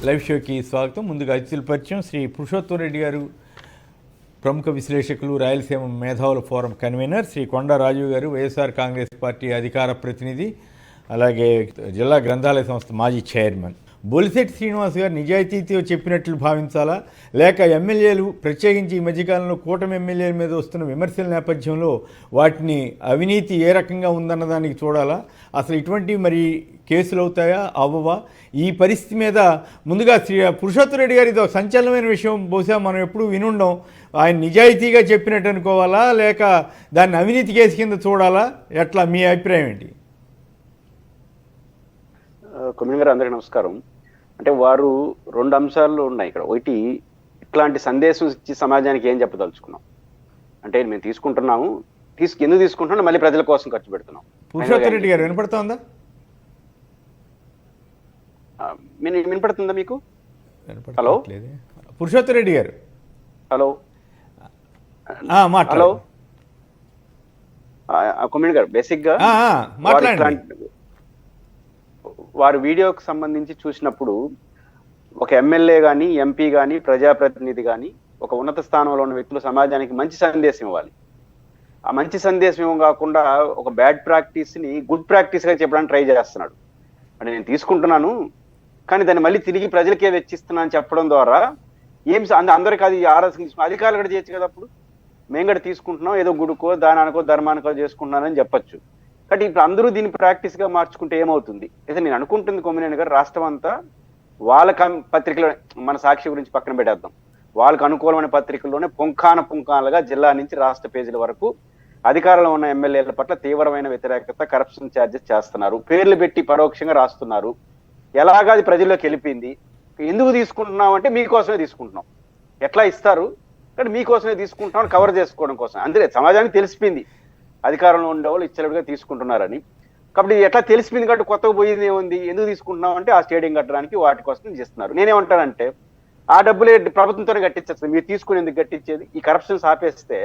Live షోకి స్వాగతం. ముందుగా అతిథుల పరిచయం. శ్రీ పురుషోత్తం రెడ్డి గారు, ప్రముఖ విశ్లేషకులు, రాయలసీమ మేధావుల ఫోరం కన్వీనర్. శ్రీ కొండా రాజీవ్ గారు, వైఎస్ఆర్ కాంగ్రెస్ పార్టీ అధికార ప్రతినిధి, అలాగే జిల్లా గ్రంథాలయ సంస్థ మాజీ చైర్మన్. బొలిశెట్టి శ్రీనివాస్ గారు నిజాయితీతో చెప్పినట్లు భావించాలా, లేక ఎమ్మెల్యేలు, ప్రత్యేకించి ఈ మధ్యకాలంలో కూటమి ఎమ్మెల్యేల మీద వస్తున్న విమర్శల నేపథ్యంలో వాటిని అవినీతి ఏ రకంగా ఉందన్న దానికి చూడాలా, అసలు ఇటువంటివి మరి కేసులు అవుతాయా అవ్వవా, ఈ పరిస్థితి మీద ముందుగా శ్రీ పురుషోత్తం రెడ్డి గారి ఇది ఒక సంచలనమైన విషయం. బహుశా మనం ఎప్పుడూ వినుండం. ఆయన నిజాయితీగా చెప్పినట్టు అనుకోవాలా, లేక దాన్ని అవినీతి కేసు కింద చూడాలా, ఎట్లా మీ అభిప్రాయం ఏంటి? కొమ్మిన గారు, అందరికీ నమస్కారం. అంటే వారు రెండు అంశాలు ఉన్నాయి ఇక్కడ. ఒకటి, ఇట్లాంటి సందేశం ఇచ్చి సమాజానికి ఏం చెప్పదలుచుకున్నాం అంటే, మేము తీసుకుంటున్నాము, ఎందుకు తీసుకుంటున్నాం, మళ్ళీ ప్రజల కోసం ఖర్చు పెడుతున్నాం. పురుషోత్తం రెడ్డి గారు వినపడుతోందా? వినపడుతుందా మీకు? హలో పురుషోత్తం రెడ్డి గారు, హలో హలో కొమ్మిన గారు, బేసిక్ గా వారు వీడియోకి సంబంధించి చూసినప్పుడు ఒక ఎమ్మెల్యే కానీ, ఎంపీ కానీ, ప్రజాప్రతినిధి కానీ, ఒక ఉన్నత స్థానంలో ఉన్న వ్యక్తులు సమాజానికి మంచి సందేశం ఇవ్వాలి. ఆ మంచి సందేశం ఇవ్వం కాకుండా ఒక బ్యాడ్ ప్రాక్టీస్ని గుడ్ ప్రాక్టీస్గా చెప్పడానికి ట్రై చేస్తున్నాడు. అంటే నేను తీసుకుంటున్నాను కానీ దాన్ని మళ్ళీ తిరిగి ప్రజలకే వెచ్చిస్తున్నాను చెప్పడం ద్వారా ఏం అందరికీ అది ఆరోగ్యం, అధికారులు కూడా చేయొచ్చు కదా. అప్పుడు మేము కూడా తీసుకుంటున్నాం, ఏదో గుడికో, దానానికో, ధర్మానికో చేసుకుంటున్నానని చెప్పచ్చు. కాబట్టి ఇప్పుడు అందరూ దీన్ని ప్రాక్టీస్గా మార్చుకుంటే ఏమవుతుంది? అయితే నేను అనుకుంటుంది కొమ్మినేని గారు, రాష్ట్రం అంతా వాళ్ళ పత్రికలో, మన సాక్షి గురించి పక్కన పెట్టేద్దాం, వాళ్ళకు అనుకూలమైన పత్రికల్లోనే పుంఖానుగా జిల్లా నుంచి రాష్ట్ర పేజీల వరకు అధికారంలో ఉన్న ఎమ్మెల్యేల పట్ల తీవ్రమైన వ్యతిరేకత, కరప్షన్ ఛార్జెస్ చేస్తున్నారు, పేర్లు పెట్టి పరోక్షంగా రాస్తున్నారు. ఎలాగా అది ప్రజల్లోకి వెళ్ళిపోయింది. ఎందుకు తీసుకుంటున్నాం అంటే మీకోసమే తీసుకుంటున్నాం, ఎట్లా ఇస్తారు కానీ మీకోసమే తీసుకుంటున్నాం కవర్ చేసుకోవడం కోసం. అందుకే సమాజానికి తెలిసిపోయింది అధికారంలో ఉండేవాళ్ళు ఇచ్చలుగా తీసుకుంటున్నారని. కాబట్టి ఎట్లా తెలిసిపోయింది కాబట్టి కొత్తగా పోయింది ఏముంది, ఎందుకు తీసుకుంటున్నాం అంటే ఆ స్టేడియం కట్టడానికి వాటి కోసం చేస్తున్నారు. నేనేమంటానంటే, ఆ డబ్బులే ప్రభుత్వంతోనే కట్టించేస్తుంది, మీరు తీసుకుని ఎందుకు కట్టించేది? ఈ కరప్షన్స్ ఆపేస్తే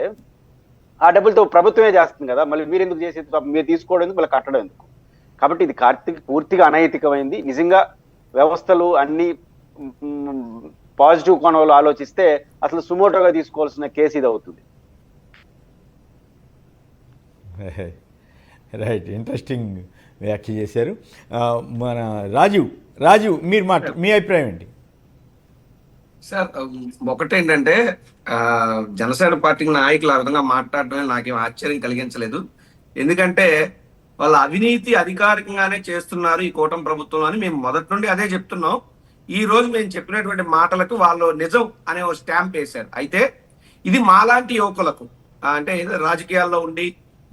ఆ డబ్బులతో ప్రభుత్వమే చేస్తుంది కదా, మళ్ళీ మీరు ఎందుకు చేసేది? మీరు తీసుకోవడం ఎందుకు, మళ్ళీ కట్టడం ఎందుకు? కాబట్టి ఇది పూర్తిగా అనైతికమైంది. నిజంగా వ్యవస్థలు అన్ని పాజిటివ్ కోణంలో ఆలోచిస్తే అసలు సుమోటోగా తీసుకోవాల్సిన కేసు ఇది అవుతుంది. రైట్, ఇంట్రెస్టింగ్ వ్యాఖ్య చేశారు. మన రాజీవ్ మీరు మీ అభిప్రాయం ఏంటి సార్? ఒకటేంటంటే, జనసేన పార్టీ నాయకులు ఆ విధంగా మాట్లాడటమే నాకేం ఆశ్చర్యం కలిగించలేదు. ఎందుకంటే వాళ్ళ అవినీతి అధికారికంగానే చేస్తున్నారు ఈ కూటమి ప్రభుత్వం అని మేము మొదటి నుండి అదే చెప్తున్నాం. ఈ రోజు మేము చెప్పినటువంటి మాటలకు వాళ్ళు నిజం అనే ఒక స్టాంప్ వేశారు. అయితే ఇది మాలాంటి యువకులకు, అంటే రాజకీయాల్లో ఉండి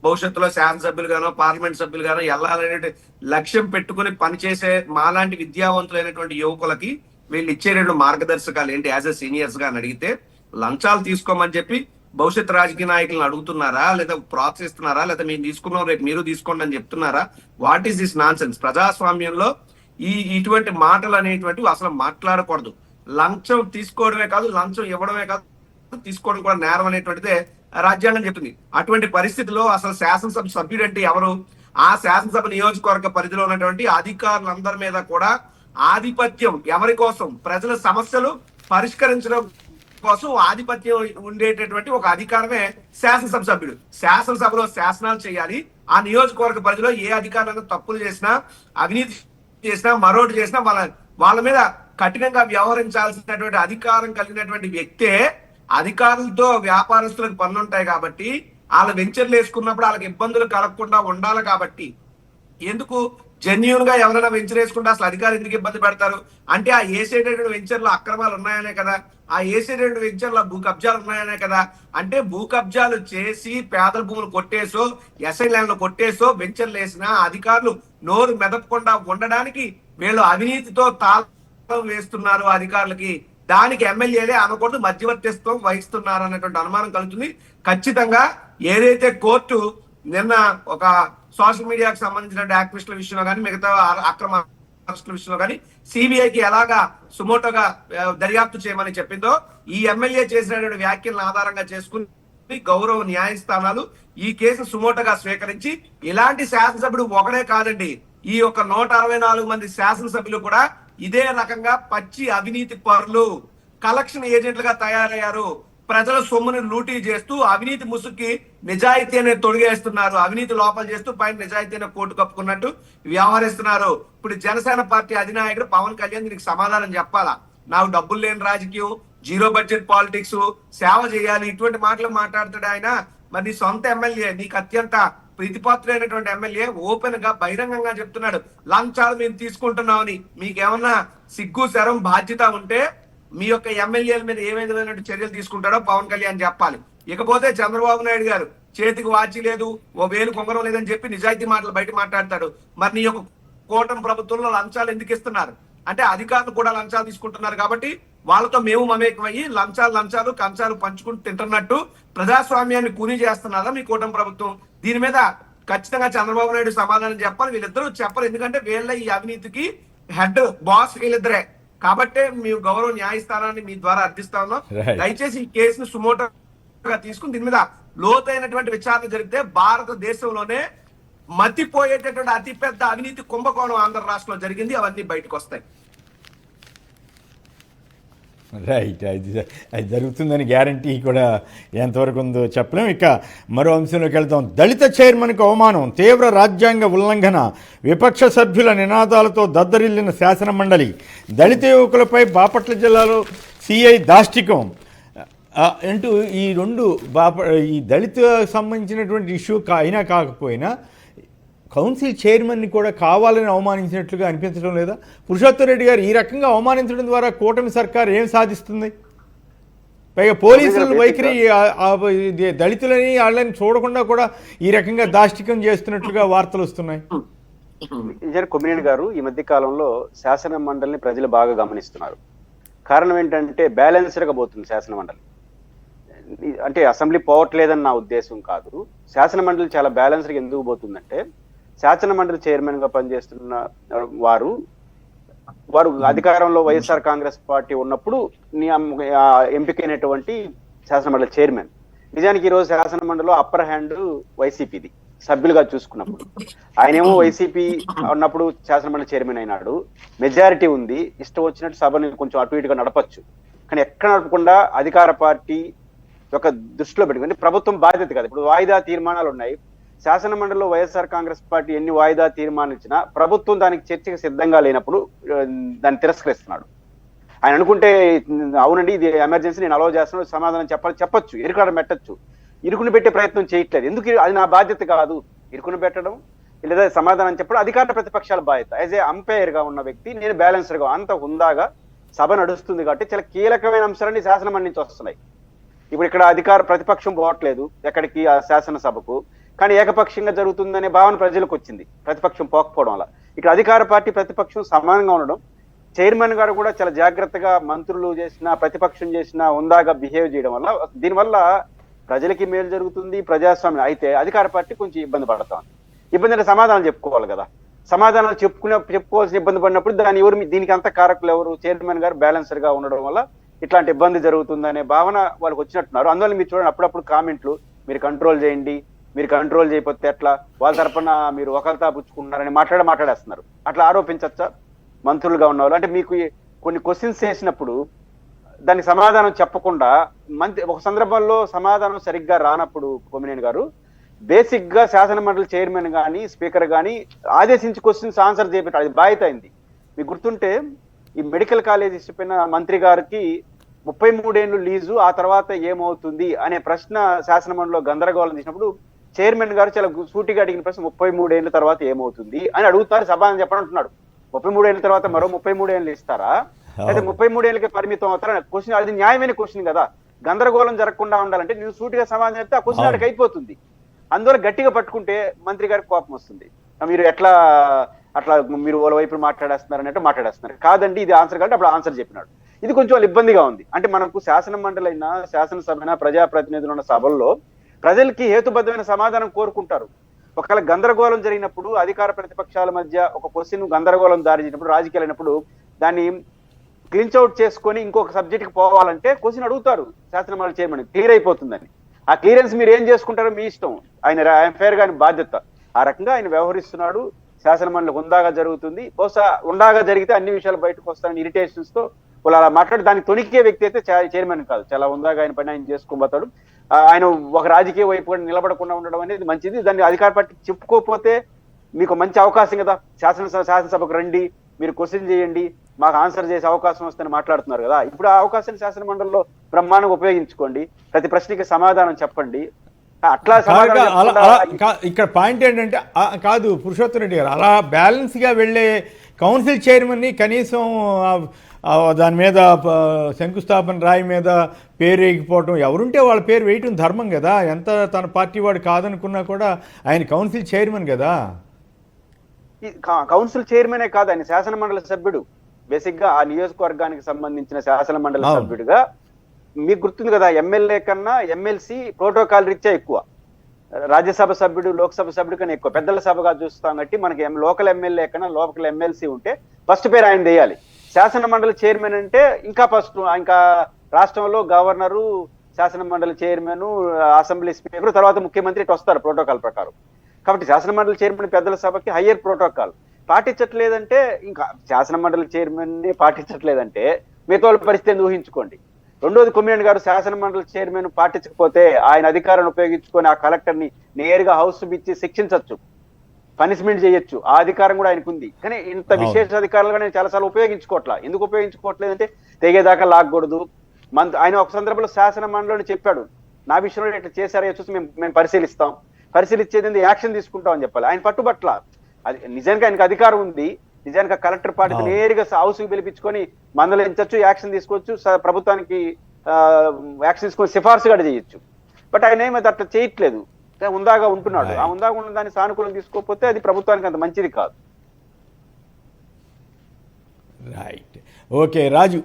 భవిష్యత్తులో శాసనసభ్యులుగానో, పార్లమెంట్ సభ్యులుగానో వెళ్ళాలనే లక్ష్యం పెట్టుకుని పనిచేసే మాలాంటి విద్యావంతులైనటువంటి యువకులకి వీళ్ళు ఇచ్చే రెండు మార్గదర్శకాలు ఏంటి యాజ్ ఎ సీనియర్స్ గా అని అడిగితే, లంచాలు తీసుకోమని చెప్పి భవిష్యత్ రాజకీయ నాయకులను అడుగుతున్నారా, లేదా ప్రోత్సహిస్తున్నారా, లేదా మేము తీసుకున్నాం రేపు మీరు తీసుకోండి అని చెప్తున్నారా? What is this non sense? ప్రజాస్వామ్యంలో ఇటువంటి మాటలు అనేటువంటివి అసలు మాట్లాడకూడదు. లంచం తీసుకోవడమే కాదు, లంచం ఇవ్వడమే కాదు, తీసుకోవడం కూడా నేరం అనేటువంటిదే రాజ్యాంగం చెప్తుంది. అటువంటి పరిస్థితిలో అసలు శాసనసభ సభ్యుడు అంటే ఎవరు? ఆ శాసనసభ నియోజకవర్గ పరిధిలో ఉన్నటువంటి అధికారులందరి మీద కూడా ఆధిపత్యం, ఎవరి కోసం? ప్రజల సమస్యలు పరిష్కరించడం కోసం ఆధిపత్యం ఉండేటటువంటి ఒక అధికారమే శాసనసభ సభ్యుడు. శాసనసభలో శాసనాలు చేయాలి. ఆ నియోజకవర్గ పరిధిలో ఏ అధికారులను తప్పులు చేసినా, అవినీతి చేసినా, మరోటి చేసినా వాళ్ళ మీద కఠినంగా వ్యవహరించాల్సినటువంటి అధికారం కలిగినటువంటి వ్యక్తే. అధికారులతో వ్యాపారస్తులకు పనులు ఉంటాయి కాబట్టి, వాళ్ళ వెంచర్లు వేసుకున్నప్పుడు వాళ్ళకి ఇబ్బందులు కలగకుండా ఉండాలి. కాబట్టి ఎందుకు జెన్యూన్ గా ఎవరైనా వెంచర్ వేసుకుంటే అసలు అధికారులు ఎందుకు ఇబ్బంది పెడతారు అంటే, ఆ ఏసేటటువంటి వెంచర్లో అక్రమాలు ఉన్నాయనే కదా, ఆ ఏసేటటువంటి వెంచర్లో భూ కబ్జాలు ఉన్నాయనే కదా. అంటే భూ కబ్జాలు చేసి పేదల భూములు కొట్టేసో, ఎస్ఐ ల్యాండ్లు కొట్టేసో వెంచర్లు వేసిన అధికారులు నోరు మెదపకుండా ఉండడానికి వీళ్ళు అవినీతితో తాళం వేస్తున్నారు అధికారులకి. దానికి ఎమ్మెల్యేలే అనకూడదు, మధ్యవర్తిత్వం వహిస్తున్నారు అన్నటువంటి అనుమానం కలుగుతుంది. ఖచ్చితంగా ఏదైతే కోర్టు నిన్న ఒక సోషల్ మీడియాకు సంబంధించిన యాక్టివిస్టుల విషయంలో కానీ, మిగతా అక్రమ అరెస్టుల విషయంలో కానీ సిబిఐకి ఎలాగా సుమోటోగా దర్యాప్తు చేయమని చెప్పిందో, ఈ ఎమ్మెల్యే చేసినటువంటి వ్యాఖ్యలను ఆధారంగా చేసుకుని గౌరవ న్యాయస్థానాలు ఈ కేసు సుమోటోగా స్వీకరించి, ఇలాంటి శాసనసభ్యుడు ఒకడే కాదండి, ఈ యొక్క 164 మంది శాసనసభ్యులు కూడా ఇదే రకంగా పచ్చి అవినీతి పరులు, కలెక్షన్ ఏజెంట్లుగా తయారయ్యారు. ప్రజల సొమ్ముని లూటీ చేస్తూ అవినీతి ముసుక్కి నిజాయితీ అనేది తొడిగేస్తున్నారు. అవినీతి లోపల చేస్తూ పైన నిజాయితీ అనే కోటు కప్పుకున్నట్టు వ్యవహరిస్తున్నారు. ఇప్పుడు జనసేన పార్టీ అధినాయకుడు పవన్ కళ్యాణ్ దీనికి సమాధానం చెప్పాలా? నాకు డబ్బులు లేని రాజకీయం, జీరో బడ్జెట్ పాలిటిక్స్, సేవ చేయాలి, ఇటువంటి మాటలు మాట్లాడుతాడు ఆయన. మరి నీ సొంత ఎమ్మెల్యే, నీకు అత్యంత ప్రీతిపాత్రైనటువంటి ఎమ్మెల్యే ఓపెన్ గా బహిరంగంగా చెప్తున్నాడు లంచాలు మేము తీసుకుంటున్నామని. మీకేమన్నా సిగ్గు శరం బాధ్యత ఉంటే మీ యొక్క ఎమ్మెల్యేల మీద ఏ విధమైన చర్యలు తీసుకుంటాడో పవన్ కళ్యాణ్ చెప్పాలి. ఇకపోతే చంద్రబాబు నాయుడు గారు చేతికి వాచి లేదు, ఓ వేలు కొంగరం లేదని చెప్పి నిజాయితీ మాటలు బయట మాట్లాడతాడు. మరి నీ యొక్క కూటమి ప్రభుత్వంలో లంచాలు ఎందుకు ఇస్తున్నారు అంటే అధికారులు కూడా లంచాలు తీసుకుంటున్నారు కాబట్టి వాళ్ళతో మేము మమేకమయ్యి లంచాలు కంచాలు పంచుకుంటూ తింటున్నట్టు ప్రజాస్వామ్యాన్ని కూనీ చేస్తున్నారా మీ కూటమి ప్రభుత్వం? దీని మీద ఖచ్చితంగా చంద్రబాబు నాయుడు సమాధానం చెప్పాలి. వీళ్ళిద్దరూ చెప్పరు, ఎందుకంటే వీళ్ళ ఈ అవినీతికి హెడ్ బాస్ వీళ్ళిద్దరే. కాబట్టే మీ గౌరవ న్యాయస్థానాన్ని మీ ద్వారా అర్థిస్తా ఉన్నాం. దయచేసి ఈ కేసును సుమోటోగా తీసుకుని దీని మీద లోతైనటువంటి విచారణ జరిగితే భారతదేశంలోనే మతిపోయేటటువంటి అతిపెద్ద అవినీతి కుంభకోణం ఆంధ్ర రాష్ట్రంలో జరిగింది. అవన్నీ బయటకు వస్తాయి. రైట్, అది జరుగుతుందని గ్యారంటీ కూడా ఎంతవరకు ఉందో చెప్పలేం. ఇక మరో అంశంలోకి వెళ్తాం. దళిత చైర్మన్కు అవమానం, తీవ్ర రాజ్యాంగ ఉల్లంఘన, విపక్ష సభ్యుల నినాదాలతో దద్దరిల్లిన శాసన మండలి. దళిత యువకులపై బాపట్ల జిల్లాలో సిఐ దాష్టికం అంటూ ఈ దళిత సంబంధించినటువంటి ఇష్యూ అయినా కాకపోయినా కౌన్సిల్ చైర్మన్ని కూడా కావాలని అవమానించినట్లుగా అనిపించడం లేదా? పురుషోత్తం రెడ్డి గారు ఈ రకంగా అవమానించడం ద్వారా కూటమి సర్కారు ఏం సాధిస్తుంది? పైగా పోలీసుల వైఖరి దళితులని వాళ్ళని చూడకుండా కూడా ఈ రకంగా దాష్టికం చేస్తున్నట్లుగా వార్తలు వస్తున్నాయి. కొమ్మినేని గారు ఈ మధ్య కాలంలో శాసన మండలిని ప్రజలు బాగా గమనిస్తున్నారు. కారణం ఏంటంటే బ్యాలెన్స్డ్గా పోతుంది శాసన మండలి. అంటే అసెంబ్లీ పోవట్లేదని నా ఉద్దేశం కాదు. శాసన మండలి చాలా బ్యాలెన్స్డ్గా ఎందుకు పోతుందంటే శాసన మండలి చైర్మన్ గా పనిచేస్తున్న వారు అధికారంలో వైఎస్ఆర్ కాంగ్రెస్ పార్టీ ఉన్నప్పుడు ఎంపికైనటువంటి శాసన మండలి చైర్మన్. నిజానికి ఈరోజు శాసన మండలిలో అప్పర్ హ్యాండ్ వైసీపీది సభ్యులుగా చూసుకున్నప్పుడు. ఆయనేమో వైసీపీ ఉన్నప్పుడు శాసన మండలి చైర్మన్ అయినాడు, మెజారిటీ ఉంది, ఇష్టం వచ్చినట్టు సభని కొంచెం అటు ఇటుగా నడపచ్చు. కానీ ఎక్కడ నడపకుండా అధికార పార్టీ ఒక దృష్టిలో పెట్టుకుని ప్రభుత్వం బాధ్యత కాదు. ఇప్పుడు వాయిదా తీర్మానాలు ఉన్నాయి. శాసన మండలిలో వైఎస్ఆర్ కాంగ్రెస్ పార్టీ ఎన్ని వాయిదా తీర్మానించినా ప్రభుత్వం దానికి చర్చకు సిద్ధంగా లేనప్పుడు దాన్ని తిరస్కరిస్తున్నాడు. ఆయన అనుకుంటే అవునండి ఇది ఎమర్జెన్సీ, నేను అలౌ చేస్తున్నాను, సమాధానం చెప్పచ్చు, ఇరుకాడ పెట్టచ్చు. ఇరుకుని పెట్టే ప్రయత్నం చేయట్లేదు. ఎందుకు? అది నా బాధ్యత కాదు. ఇరుకుని పెట్టడం లేదా సమాధానం చెప్పడం అధికార ప్రతిపక్షాల బాధ్యత. యాజ్ ఏ అంపైర్ గా ఉన్న వ్యక్తి నేను బ్యాలెన్స్డ్గా అంత హుందాగా సభ నడుస్తుంది కాబట్టి చాలా కీలకమైన అంశాలన్నీ శాసన మండలి నుంచి వస్తున్నాయి. ఇప్పుడు ఇక్కడ అధికార ప్రతిపక్షం పోవట్లేదు ఎక్కడికి, ఆ శాసనసభకు, కానీ ఏకపక్షంగా జరుగుతుందనే భావన ప్రజలకు వచ్చింది ప్రతిపక్షం పోకపోవడం వల్ల. ఇక్కడ అధికార పార్టీ ప్రతిపక్షం సమానంగా ఉండడం, చైర్మన్ గారు కూడా చాలా జాగ్రత్తగా మంత్రులు చేసిన ప్రతిపక్షం చేసిన హుందాగా బిహేవ్ చేయడం వల్ల దీనివల్ల ప్రజలకి మేలు జరుగుతుంది, ప్రజాస్వామ్యం. అయితే అధికార పార్టీ కొంచెం ఇబ్బంది పడతాం. ఇబ్బంది అంటే సమాధానం చెప్పుకోవాలి కదా. సమాధానాలు చెప్పుకోవాల్సిన ఇబ్బంది పడినప్పుడు దీనికి అంత కారకులు ఎవరు? చైర్మన్ గారు బ్యాలెన్స్డ్ గా ఉండడం వల్ల ఇట్లాంటి ఇబ్బంది జరుగుతుందనే భావన వాళ్ళకి వచ్చినట్టున్నారు. అందువల్ల మీరు చూడండి అప్పుడప్పుడు కామెంట్లు, మీరు కంట్రోల్ చేయండి, మీరు కంట్రోల్ చేయకపోతే ఎట్లా, వాళ్ళ తరపున మీరు ఒకరితా పుచ్చుకుంటున్నారని మాట్లాడేస్తున్నారు. అట్లా ఆరోపించచ్చా మంత్రులుగా ఉన్నవాళ్ళు? అంటే మీకు కొన్ని క్వశ్చన్స్ చేసినప్పుడు దానికి సమాధానం చెప్పకుండా ఒక సందర్భంలో సమాధానం సరిగ్గా రానప్పుడు కొమ్మినేని గారు బేసిక్ గా శాసన మండలి చైర్మన్ కానీ స్పీకర్ కానీ ఆదేశించి క్వశ్చన్స్ ఆన్సర్ చేయబెట్టారు. అది బాధ్యత అయింది. మీకు గుర్తుంటే ఈ మెడికల్ కాలేజ్ ఇష్టపోయిన మంత్రి గారికి 33 ఏళ్ళు లీజు, ఆ తర్వాత ఏమవుతుంది అనే ప్రశ్న శాసన మండలిలో గందరగోళం చేసినప్పుడు చైర్మన్ గారు చాలా సూటిగా అడిగిన ప్రశ్న 33 ఏళ్ళ తర్వాత ఏమవుతుంది అని అడుగుతారు. సభ చెప్పడం అంటున్నాడు. 33 ఏళ్ళ తర్వాత మరో 33 ఏళ్ళు ఇస్తారా, అయితే 33 ఏళ్ళకి పరిమితం అవుతారా? క్వశ్చన్ అది న్యాయమైన క్వశ్చన్ కదా. గందరగోళం జరగకుండా ఉండాలంటే నేను సూటిగా సమాధానం చెప్తే ఆ క్వశ్చన్ అడిగి అయిపోతుంది. అందువల్ల గట్టిగా పట్టుకుంటే మంత్రి గారికి కోపం వస్తుంది. మీరు అట్లా మీరు వాళ్ళ వైపు మాట్లాడేస్తున్నారు అన్నట్టు మాట్లాడేస్తున్నారు. కాదండి ఇది ఆన్సర్ కాబట్టి అప్పుడు ఆన్సర్ చెప్పినాడు. ఇది కొంచెం వాళ్ళు ఇబ్బందిగా ఉంది. అంటే మనకు శాసన మండలి అయినా శాసనసభ అయినా ప్రజాప్రతినిధులు ఉన్న సభల్లో ప్రజలకి హేతుబద్ధమైన సమాధానం కోరుకుంటారు. ఒకవేళ గందరగోళం జరిగినప్పుడు అధికార ప్రతిపక్షాల మధ్య ఒక క్వశ్చన్ గందరగోళం దారి చేసినప్పుడు రాజకీయాలు అయినప్పుడు దాన్ని క్లించ్ అవుట్ చేసుకొని ఇంకొక సబ్జెక్ట్కి పోవాలంటే క్వశ్చన్ అడుగుతారు శాసన మండలి చైర్మన్, క్లియర్ అయిపోతుందని. ఆ క్లియరెన్స్ మీరు ఏం చేసుకుంటారో మీ ఇష్టం. ఆయన ఫేర్ గా బాధ్యత. ఆ రకంగా ఆయన వ్యవహరిస్తున్నాడు. శాసనమండలి హుందాగా జరుగుతుంది. బహుశా హుందాగా జరిగితే అన్ని విషయాలు బయటకు వస్తాయని ఇరిటేషన్స్ తో వాళ్ళు అలా మాట్లాడి దానికి తొణికే వ్యక్తి అయితే చైర్మన్ కాదు. చాలా హుందాగా ఆయన పని ఆయన చేసుకోబోతాడు. ఆయన ఒక రాజకీయ వైపు కూడా నిలబడకుండా ఉండడం అనేది మంచిది. దాన్ని అధికార పార్టీ చెప్పుకోకపోతే మీకు మంచి అవకాశం కదా, శాసనసభకు రండి, మీరు క్వశ్చన్ చేయండి, మాకు ఆన్సర్ చేసే అవకాశం వస్తుందని మాట్లాడుతున్నారు కదా. ఇప్పుడు ఆ అవకాశాన్ని శాసన మండలిలో బ్రహ్మాండంగా ఉపయోగించుకోండి, ప్రతి ప్రశ్నకి సమాధానం చెప్పండి. అట్లా ఇక్కడ పాయింట్ ఏంటంటే కాదు పురుషోత్తం రెడ్డి గారు, అలా బ్యాలెన్స్గా వెళ్ళే కౌన్సిల్ చైర్మన్ని కనీసం దాని మీద శంకుస్థాపన రాయి మీద పేరు వేయకపోవటం, ఎవరుంటే వాళ్ళ పేరు వేయటం ధర్మం కదా. ఎంత తన పార్టీ వాడు కాదనుకున్నా కూడా ఆయన కౌన్సిల్ చైర్మన్ కదా. కౌన్సిల్ చైర్మనే కాదు, ఆయన శాసన మండలి సభ్యుడు. బేసిక్ గా ఆ నియోజకవర్గానికి సంబంధించిన శాసన మండలి సభ్యుడిగా మీకు గుర్తుంది కదా, ఎమ్మెల్యే కన్నా ఎమ్మెల్సీ ప్రోటోకాల్ రీత్యా ఎక్కువ, రాజ్యసభ సభ్యుడు లోక్సభ సభ్యుడు కన్నా ఎక్కువ పెద్దల సభగా చూస్తాం. కాబట్టి మనకి లోకల్ ఎమ్మెల్యే కన్నా లోకల్ ఎమ్మెల్సీ ఉంటే ఫస్ట్ పేరు ఆయన వేయాలి. శాసన మండలి చైర్మన్ అంటే ఇంకా ఫస్ట్, ఇంకా రాష్ట్రంలో గవర్నరు, శాసన మండలి చైర్మన్, అసెంబ్లీ స్పీకర్, తర్వాత ముఖ్యమంత్రి ఇటు వస్తారు ప్రోటోకాల్ ప్రకారం. కాబట్టి శాసన మండలి చైర్మన్ పెద్దల సభకి హయ్యర్ ప్రోటోకాల్ పాటించట్లేదంటే, ఇంకా శాసన మండలి చైర్మన్ పాటించట్లేదంటే మిగతా వాళ్ళ పరిస్థితిని ఊహించుకోండి. రెండోది, కొమ్మినేని గారు శాసన మండలి చైర్మన్ పాటించకపోతే ఆయన అధికారాన్ని ఉపయోగించుకొని ఆ కలెక్టర్ ని నేరుగా హౌస్ ఇచ్చి శిక్షించవచ్చు, పనిష్మెంట్ చేయొచ్చు. ఆ అధికారం కూడా ఆయనకు ఉంది. కానీ ఇంత విశేష అధికారులుగా నేను చాలాసార్లు ఉపయోగించుకోవట్లా. ఎందుకు ఉపయోగించుకోవట్లేదంటే తెగేదాకా లాగకూడదు. ఆయన ఒక సందర్భంలో శాసన మండలిని చెప్పాడు, నా విషయంలో ఇట్లా చేశారో చూసి మేము పరిశీలిస్తాం, పరిశీలించేది యాక్షన్ తీసుకుంటాం అని చెప్పాలి. ఆయన పట్టుబట్ల. అది నిజానికి ఆయనకు అధికారం ఉంది. నిజానికి కలెక్టర్ పార్టీకి నేరుగా హౌస్కి పిలిపించుకొని మందలించవచ్చు, యాక్షన్ తీసుకోవచ్చు, ప్రభుత్వానికి యాక్షన్ తీసుకొని సిఫార్సు కూడా చేయొచ్చు. బట్ ఆయన ఏమైతే అట్లా చేయట్లేదు, హుందాగా ఉంటున్నాడు. ఆ హుందాగా ఉన్న దాన్ని సానుకూలం తీసుకోకపోతే అది ప్రభుత్వానికి అంత మంచిది కాదు. రైట్, ఓకే రాజు,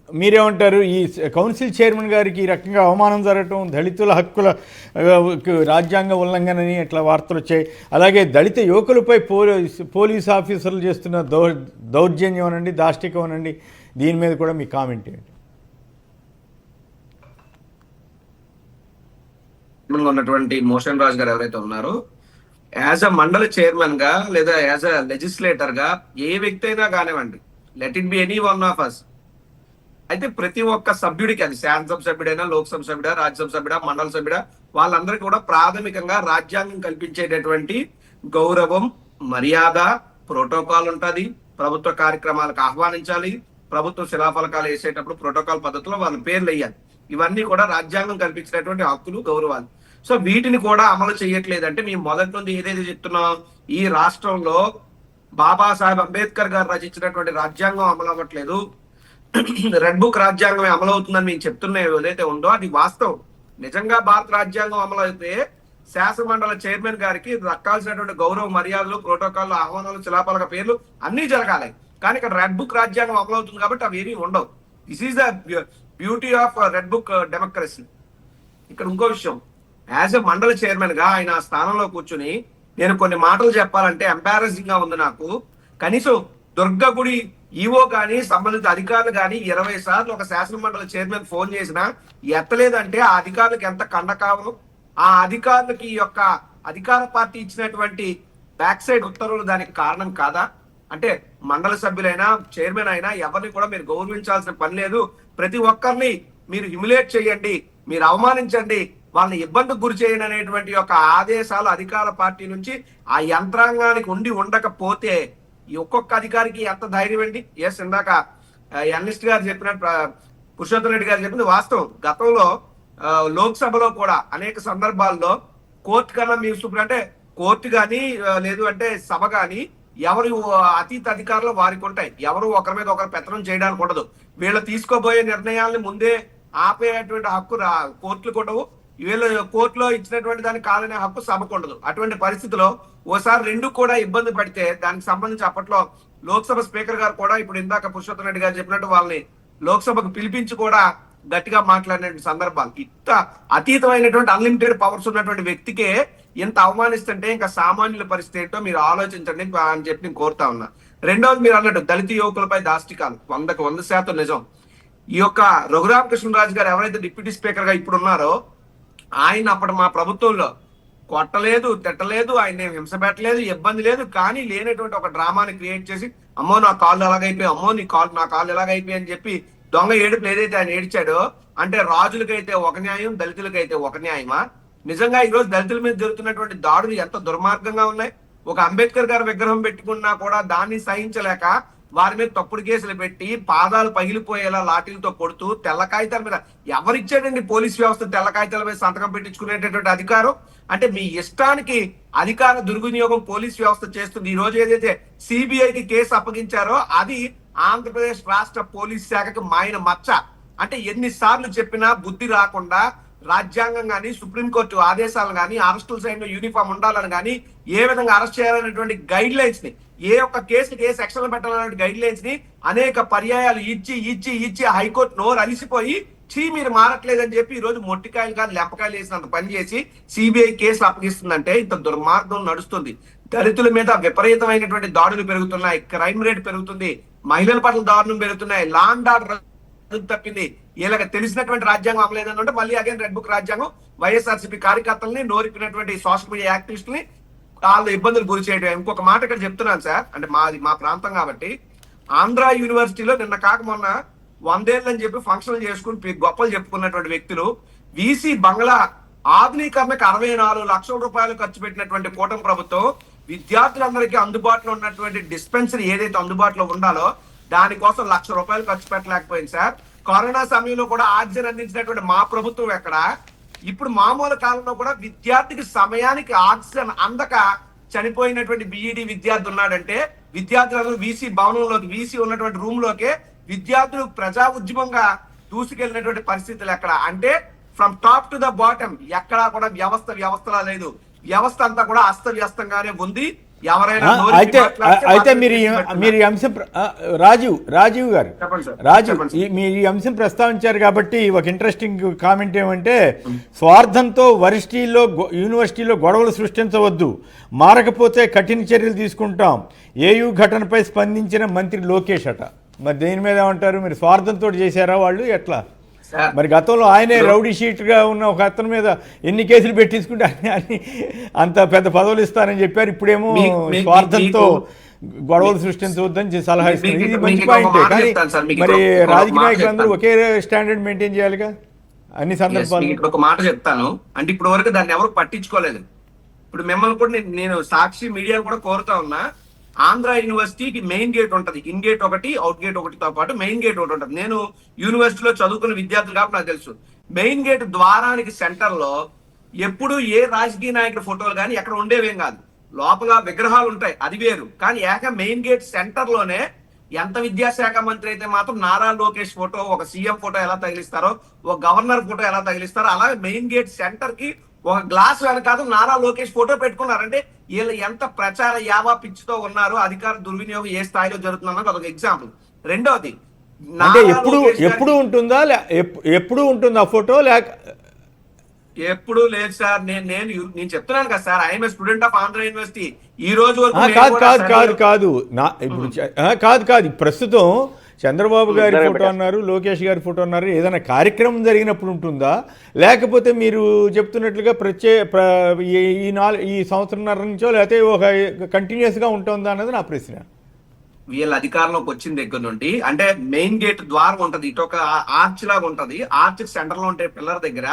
మీరేమంటారు? ఈ కౌన్సిల్ చైర్మన్ గారికి ఈ రకంగా అవమానం జరగటం, దళితుల హక్కుల రాజ్యాంగ ఉల్లంఘనని ఇట్లా వార్తలు వచ్చాయి. అలాగే దళిత యువకులపై పోలీస్ ఆఫీసర్లు చేస్తున్న దౌర్జన్యం అనండి, దాష్టికం అనండి, దీని మీద కూడా మీ కామెంట్ ఏంటి? ఉన్నటువంటి మోషన్ రాజు గారు ఎవరైతే ఉన్నారో, యాజ్ అ మండలి చైర్మన్ గా లేదా యాజ్ అ లెజిస్లేటర్ గా ఏ వ్యక్తి అయినా కానివ్వండి, let it be any one of us, అయితే ప్రతి ఒక్క సభ్యుడికి, అది శాసనసభ సభ్యుడైనా, లోక్సభ సభ్యుడా, రాజ్యసభ సభ్యుడా, మండల సభ్యుడా, వాళ్ళందరికీ కూడా ప్రాథమికంగా రాజ్యాంగం కల్పించేటటువంటి గౌరవం, మర్యాద, ప్రోటోకాల్ ఉంటది. ప్రభుత్వ కార్యక్రమాలకు ఆహ్వానించాలి, ప్రభుత్వ శిలాఫలకాలు వేసేటప్పుడు ప్రోటోకాల్ పద్ధతిలో వాళ్ళ పేర్లు వేయాలి. ఇవన్నీ కూడా రాజ్యాంగం కల్పించినటువంటి హక్కులు, గౌరవాలు. సో వీటిని కూడా అమలు చేయట్లేదంటే మేము మొదటి నుండి ఏదైతే చెప్తున్నాం, ఈ రాష్ట్రంలో బాబాసాహెబ్ అంబేద్కర్ గారు రచించినటువంటి రాజ్యాంగం అమలు అవ్వట్లేదు, రెడ్ బుక్ రాజ్యాంగం అమలు అవుతుందని మేము చెప్తున్నా ఏదైతే ఉందో అది వాస్తవం. నిజంగా భారత రాజ్యాంగం అమలు అయితే శాసనమండలి చైర్మన్ గారికి దక్కాల్సినటువంటి గౌరవ మర్యాదలు, ప్రోటోకాల్, ఆహ్వానాలు, శిలాఫలక పేర్లు అన్ని జరగాలి. కానీ ఇక్కడ రెడ్ బుక్ రాజ్యాంగం అమలు అవుతుంది కాబట్టి అవి ఏమీ ఉండవు. This is the beauty of red book democracy. ఇక్కడ ఇంకో విషయం, యాజ్ ఎ మండలి చైర్మన్ గా ఆయన స్థానంలో కూర్చుని నేను కొన్ని మాటలు చెప్పాలంటే ఎంబారసింగ్ గా ఉంది నాకు. కనీసం దుర్గగుడి ఈవో కానీ సంబంధిత అధికారులు కానీ 20 సార్లు ఒక శాసన మండలి చైర్మన్ ఫోన్ చేసినా ఎత్తలేదంటే ఆ అధికారులకు ఎంత కండకావం. ఆ అధికారులకి ఈ యొక్క అధికార పార్టీ ఇచ్చినటువంటి బ్యాక్ సైడ్ ఉత్తర్వులు దానికి కారణం కాదా? అంటే మండలి సభ్యులైనా, చైర్మన్ అయినా ఎవరిని కూడా మీరు గౌరవించాల్సిన పని లేదు. ప్రతి ఒక్కరిని మీరు హ్యూమిలేట్ చేయండి, మీరు అవమానించండి, వాళ్ళని ఇబ్బందికి గురి చేయండి అనేటువంటి యొక్క ఆదేశాలు అధికార పార్టీ నుంచి ఆ యంత్రాంగానికి ఉండకపోతే ఈ ఒక్కొక్క అధికారికి ఎంత ధైర్యం అండి? ఎస్, ఇందాక ఎన్నిస్ట్ గారు చెప్పినట్టు, పురుషోత్తం రెడ్డి గారు చెప్పింది వాస్తవం. గతంలో లోక్సభలో కూడా అనేక సందర్భాల్లో కోర్టు కన్నా మీ సూపర్ అంటే కోర్టు కానీ లేదు అంటే సభ కానీ ఎవరు అతీత అధికారులు వారికి ఉంటాయి. ఎవరు ఒకరి మీద ఒకరు పెత్తనం చేయడానికి ఉండదు. వీళ్ళు తీసుకోబోయే నిర్ణయాలను ముందే ఆపేటువంటి హక్కు కోర్టులకు ఉండవు. వీళ్ళు కోర్టులో ఇచ్చినటువంటి దాన్ని కాలనే హక్కు సభకు ఉండదు. అటువంటి పరిస్థితిలో ఓసారి రెండు కూడా ఇబ్బంది పడితే దానికి సంబంధించి అప్పట్లో లోక్సభ స్పీకర్ గారు కూడా ఇప్పుడు ఇందాక పురుషోత్తం రెడ్డి గారు చెప్పినట్టు వాళ్ళని లోక్సభకు పిలిపించి కూడా గట్టిగా మాట్లాడిన సందర్భాలు. ఇంత అతీతమైనటువంటి అన్లిమిటెడ్ పవర్స్ ఉన్నటువంటి వ్యక్తికే ఎంత అవమానిస్తుంటే ఇంకా సామాన్యుల పరిస్థితి ఏంటో మీరు ఆలోచించండి అని చెప్పి నేను కోరుతా ఉన్నా. రెండవది, మీరు అన్నట్టు దళిత యువకులపై దాష్టికాలు 100% నిజం. ఈ యొక్క రఘురామకృష్ణరాజు గారు ఎవరైతే డిప్యూటీ స్పీకర్ గా ఇప్పుడు ఉన్నారో ఆయన అప్పుడు మా ప్రభుత్వంలో కొట్టలేదు, తిట్టలేదు, ఆయన ఏం హింస పెట్టలేదు, ఇబ్బంది లేదు. కానీ లేనటువంటి ఒక డ్రామాని క్రియేట్ చేసి అమ్మో నా కాళ్ళు ఎలాగైపోయి, అమ్మో నా కాళ్ళు ఎలాగైపోయి అని చెప్పి దొంగ ఏడుపులు ఏదైతే ఆయన ఏడ్చాడో, అంటే రాజులకైతే ఒక న్యాయం, దళితులకైతే ఒక న్యాయమా? నిజంగా ఈ రోజు దళితుల మీద జరుగుతున్నటువంటి దాడులు ఎంత దుర్మార్గంగా ఉన్నాయి. ఒక అంబేద్కర్ గారి విగ్రహం పెట్టుకున్నా కూడా దాన్ని సహించలేక వారి మీద తప్పుడు కేసులు పెట్టి పాదాలు పగిలిపోయేలా లాఠీలతో కొడుతూ తెల్ల కాగితాల మీద ఎవరిచ్చాడండి పోలీస్ వ్యవస్థ తెల్ల కాగితాల మీద సంతకం పెట్టించుకునేటటువంటి అధికారం? అంటే మీ ఇష్టానికి అధికార దుర్వినియోగం పోలీస్ వ్యవస్థ చేస్తుంది. ఈ రోజు ఏదైతే సిబిఐకి కేసు అప్పగించారో అది ఆంధ్రప్రదేశ్ రాష్ట్ర పోలీస్ శాఖకి మాయన మచ్చ. అంటే ఎన్నిసార్లు చెప్పినా బుద్ధి రాకుండా రాజ్యాంగం కానీ సుప్రీంకోర్టు ఆదేశాలు కానీ అరెస్టుల సైన్లో యూనిఫామ్ ఉండాలని కానీ ఏ విధంగా అరెస్ట్ చేయాలనేటువంటి గైడ్ లైన్స్ ని, ఏ ఒక్క కేసుకి ఏ సెక్షన్ పెట్టాలనే గైడ్ లైన్స్ ని అనేక పర్యాయాలు ఇచ్చి హైకోర్టు నోరు అలిసిపోయి మీరు మారట్లేదని చెప్పి ఈ రోజు మొట్టికాయలు కానీ లెంపకాయలు వేసినంత పని చేసి సిబిఐ కేసులు అప్పగిస్తుందంటే ఇంత దుర్మార్గం నడుస్తుంది. దళితుల మీద విపరీతమైనటువంటి దాడులు పెరుగుతున్నాయి, క్రైమ్ రేట్ పెరుగుతుంది, మహిళల పట్ల దారుణం పెరుగుతున్నాయి, లా అండ్ ఆర్డర్ తప్పింది. వీళ్ళకి తెలిసినటువంటి రాజ్యాంగం అమలేదని అంటే మళ్ళీ అగైన్ రెడ్ బుక్ రాజ్యాంగం వైఎస్ఆర్సీపీ కార్యకర్తల్ని, నోరిపినటువంటి సోషల్ మీడియా యాక్టివిస్టుల్ని వాళ్ళు ఇబ్బందులు గురి చేయడం. ఇంకొక మాట ఇక్కడ చెప్తున్నాను సార్, అంటే మా ప్రాంతం కాబట్టి ఆంధ్ర యూనివర్సిటీలో నిన్న కాక మొన్న 100 ఏళ్ళు అని చెప్పి ఫంక్షన్లు చేసుకుని గొప్పలు చెప్పుకున్నటువంటి వ్యక్తులు వీసీ బంగ్లా ఆధునీకరణకు 64 లక్షల రూపాయలు ఖర్చు పెట్టినటువంటి కూటమి ప్రభుత్వం విద్యార్థులందరికీ అందుబాటులో ఉన్నటువంటి డిస్పెన్సరీ ఏదైతే అందుబాటులో ఉండాలో దానికోసం 1 లక్ష రూపాయలు ఖర్చు పెట్టలేకపోయింది సార్. కరోనా సమయంలో కూడా ఆక్సిజన్ అందించినటువంటి మా ప్రభుత్వం ఎక్కడ? ఇప్పుడు మామూలు కాలంలో కూడా విద్యార్థికి సమయానికి ఆక్సిజన్ అందక చనిపోయినటువంటి బిఈడి విద్యార్థి ఉన్నాడంటే విద్యార్థులందరూ వీసీ భవనంలోకి, వీసీ ఉన్నటువంటి రూమ్ లోకే విద్యార్థులు ప్రజా ఉద్యమంగా దూసుకెళ్ళినటువంటి పరిస్థితులు ఎక్కడ? అంటే from top to the bottom ఎక్కడా కూడా వ్యవస్థలా లేదు. వ్యవస్థ అంతా కూడా అస్తవ్యస్తంగానే ఉంది. ఎవరైనా అయితే మీరు ఈ అంశం రాజీవ్ గారు మీరు ఈ అంశం ప్రస్తావించారు కాబట్టి ఒక ఇంట్రెస్టింగ్ కామెంట్ ఏమంటే, స్వార్థంతో యూనివర్సిటీలో గొడవలు సృష్టించవద్దు, మారకపోతే కఠిన చర్యలు తీసుకుంటాం, ఏయూ ఘటనపై స్పందించిన మంత్రి లోకేష్ అట. మరి దేని మీద ఏమంటారు? మీరు స్వార్థంతో చేశారా వాళ్ళు ఎట్లా? మరి గతంలో ఆయనే రౌడీ షీట్గా ఉన్న ఒక అతని మీద ఎన్ని కేసులు పెట్టించుకుంటే అంత పెద్ద పదవులు ఇస్తారని చెప్పారు. ఇప్పుడేమో స్వార్థంతో గొడవలు సృష్టించవద్దని సలహా ఇస్తారు. ఇది మంచి పాయింటే, కానీ మరి రాజకీయ నాయకులందరూ ఒకే స్టాండర్డ్ మెయింటైన్ చేయాలిగా అన్ని సందర్భాలు. ఇప్పుడు ఒక మాట చెప్తాను, అంటే ఇప్పటి వరకు దాన్ని ఎవరు పట్టించుకోలేదు. ఇప్పుడు మిమ్మల్ని కూడా నేను సాక్షి మీడియా కూడా కోరుతా ఉన్నా, ఆంధ్ర యూనివర్సిటీకి మెయిన్ గేట్ ఉంటది, ఇన్ గేట్ ఒకటి, అవుట్ గేట్ ఒకటితో పాటు మెయిన్ గేట్ ఒకటి ఉంటది. నేను యూనివర్సిటీలో చదువుకున్న విద్యార్థులు కాబట్టి నాకు తెలుసు. మెయిన్ గేట్ ద్వారానికి సెంటర్ లో ఎప్పుడు ఏ రాజకీయ నాయకుల ఫోటోలు కానీ ఎక్కడ ఉండేవేం కాదు. లోపల విగ్రహాలు ఉంటాయి, అది వేరు. కానీ మెయిన్ గేట్ సెంటర్ లోనే ఎంత విద్యాశాఖ మంత్రి అయితే మాత్రం నారా లోకేష్ ఫోటో, ఒక సీఎం ఫోటో ఎలా తగిలిస్తారో, ఒక గవర్నర్ ఫోటో ఎలా తగిలిస్తారో, అలాగే మెయిన్ గేట్ సెంటర్ కి ఒక గ్లాస్ వెనకాదు నారా లోకేష్ ఫోటో పెట్టుకున్నారంటే వీళ్ళు ఎంత ప్రచార యావా పిచ్చితో ఉన్నారు, అధికార దుర్వినియోగం ఏ స్థాయిలో జరుగుతుందన్నది అదొక ఎగ్జాంపుల్. రెండోది, అంటే ఎప్పుడు ఉంటుందా ఫోటో? లేక ఎప్పుడు లేదు సార్. నేను చెప్తున్నాను కదా sir, I'm student of Andhra university. ఈ రోజు కాదు ప్రస్తుతం చంద్రబాబు గారి ఫోటో అన్నారు, లోకేష్ గారి ఫోటో అన్నారు. ఏదైనా కార్యక్రమం జరిగినప్పుడు ఉంటుందా, లేకపోతే మీరు చెప్తున్నట్లుగా ఈ సంవత్సరంన్నర నుంచో లేకపోతే ఒక కంటిన్యూస్గా ఉంటుందా అన్నది నా ప్రశ్న. వీళ్ళ అధికారంలోకి వచ్చిన దగ్గర నుండి, అంటే మెయిన్ గేట్ ద్వారం ఉంటది, ఇటు ఒక ఆర్చ్ లాగా ఉంటది, ఆర్చ్ సెంటర్ లో ఉంటే పిల్లర్ దగ్గర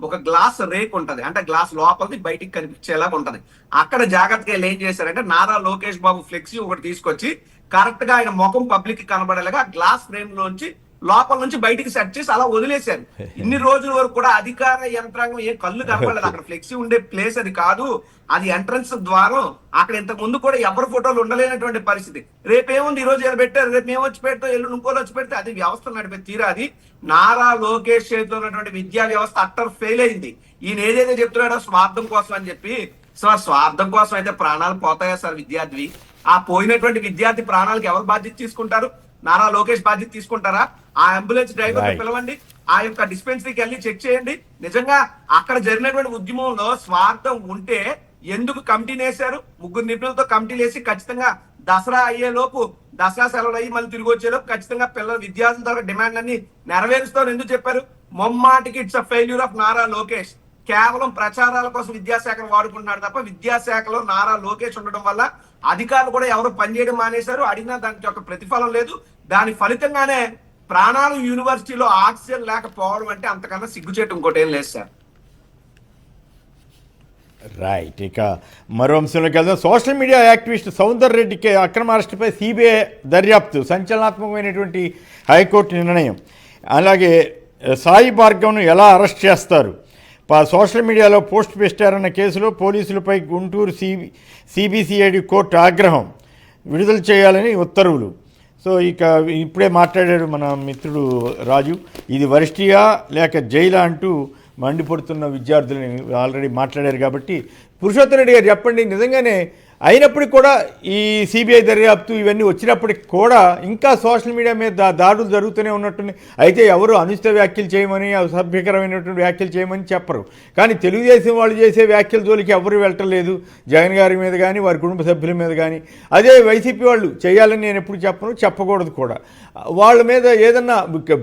ఒక గ్లాస్ రేక్ ఉంటది, అంటే గ్లాస్ లోపలిది బయటికి కనిపించేలాగా ఉంటది. అక్కడ జాగ్రత్తగా ఏం చేశారంటే నారా లోకేష్ బాబు ఫ్లెక్సీ ఒకటి తీసుకొచ్చి కరెక్ట్ గా ఆయన ముఖం పబ్లిక్ కనబడేలాగా గ్లాస్ ఫ్రేమ్ లోంచి లోపల నుంచి బయటికి సెట్ చేసి అలా వదిలేశారు. ఇన్ని రోజుల వరకు కూడా అధికార యంత్రాంగం ఏ కళ్ళు కనపడలేదు. అక్కడ ఫ్లెక్సీ ఉండే ప్లేస్ అది కాదు, అది ఎంట్రన్స్ ద్వారం. అక్కడ ఇంతకు ముందు కూడా ఎవరి ఫోటోలు ఉండలేనటువంటి పరిస్థితి. రేపేముంది, ఈ రోజు ఎలా పెట్టారు, రేపు మేము వచ్చి పెడతాం, ఎల్లు ఇంకోలు వచ్చి పెడితే అది వ్యవస్థ నడిపే తీరా. అది నారా లోకేష్ చేతిలో ఉన్నటువంటి విద్యా వ్యవస్థ అట్టర్ ఫెయిల్ అయింది. ఈయన ఏదైతే చెప్తున్నాడో స్వార్థం కోసం అని చెప్పి, సార్ స్వార్థం కోసం అయితే ప్రాణాలు పోతాయా సార్ విద్యార్థి? ఆ పోయినటువంటి విద్యార్థి ప్రాణాలకు ఎవరు బాధ్యత తీసుకుంటారు? నారా లోకేష్ బాధ్యత తీసుకుంటారా? ఆ అంబులెన్స్ డ్రైవర్ పిలవండి, ఆ యొక్క డిస్పెన్సరీకి వెళ్ళి చెక్ చేయండి. నిజంగా అక్కడ జరిగినటువంటి ఉద్యమంలో స్వార్థం ఉంటే ఎందుకు కమిటీని వేశారు? 3 నిపుణులతో కమిటీలు వేసి ఖచ్చితంగా దసరా అయ్యే లోపు, దసరా సెలవులు అయ్యి మళ్ళీ తిరిగి వచ్చే లోపు ఖచ్చితంగా పిల్లల విద్యార్థుల ద్వారా డిమాండ్ అన్ని నెరవేరుస్తామని ఎందుకు చెప్పారు? మొమ్మాటికి it's a failure of Nara Lokesh. కేవలం ప్రచారాల కోసం విద్యాశాఖను వాడుకుంటున్నాడు తప్ప విద్యాశాఖలో నారా లోకేష్ ఉండడం వల్ల అధికారులు కూడా ఎవరు పనిచేయడం మానేశారు. అడిగినా దానికి ఒక ప్రతిఫలం లేదు. దాని ఫలితంగానే ప్రాణాలు యూనివర్సిటీలో ఆక్సిజన్ లేకపోవడం అంటే అంతకన్నా సిగ్గుచేటు ఇంకోటి ఏం లేదు సార్. రైట్. ఇక మరో అంశంలోకి వెళ్దాం. సోషల్ మీడియా యాక్టివిస్ట్ సౌందర్ రెడ్డికి అక్రమ అరెస్టుపై సిబిఐ దర్యాప్తు, సంచలనాత్మకమైనటువంటి హైకోర్టు నిర్ణయం. అలాగే సాయి భార్గవ్ను ఎలా అరెస్ట్ చేస్తారు, సోషల్ మీడియాలో పోస్ట్ పెట్టారన్న కేసులో పోలీసులపై గుంటూరు సిబిసిఐడి కోర్టు ఆగ్రహం, విడుదల చేయాలని ఉత్తర్వులు. సో ఇక ఇప్పుడే మాట్లాడాడు మన మిత్రుడు రాజు, ఇది వరిష్ఠియా లేక జైలా అంటూ మండిపడుతున్న విద్యార్థులని ఆల్రెడీ మాట్లాడారు. కాబట్టి పురుషోత్తమ్ రెడ్డి గారు చెప్పండి, నిజంగానే అయినప్పటికీ కూడా ఈ సిబిఐ దర్యాప్తు ఇవన్నీ వచ్చినప్పటికి కూడా ఇంకా సోషల్ మీడియా మీద దాడులు జరుగుతూనే ఉన్నట్టుంది. అయితే ఎవరు అనుచిత వ్యాఖ్యలు చేయమని, అసభ్యకరమైనటువంటి వ్యాఖ్యలు చేయమని చెప్పరు. కానీ తెలుగుదేశం వాళ్ళు చేసే వ్యాఖ్యల జోలికి ఎవరు వెళ్ళటలేదు, జగన్ గారి మీద కానీ వారి కుటుంబ సభ్యుల మీద కానీ. అదే వైసీపీ వాళ్ళు చేయాలని నేను ఎప్పుడు చెప్పను, చెప్పకూడదు కూడా. వాళ్ళ మీద ఏదన్నా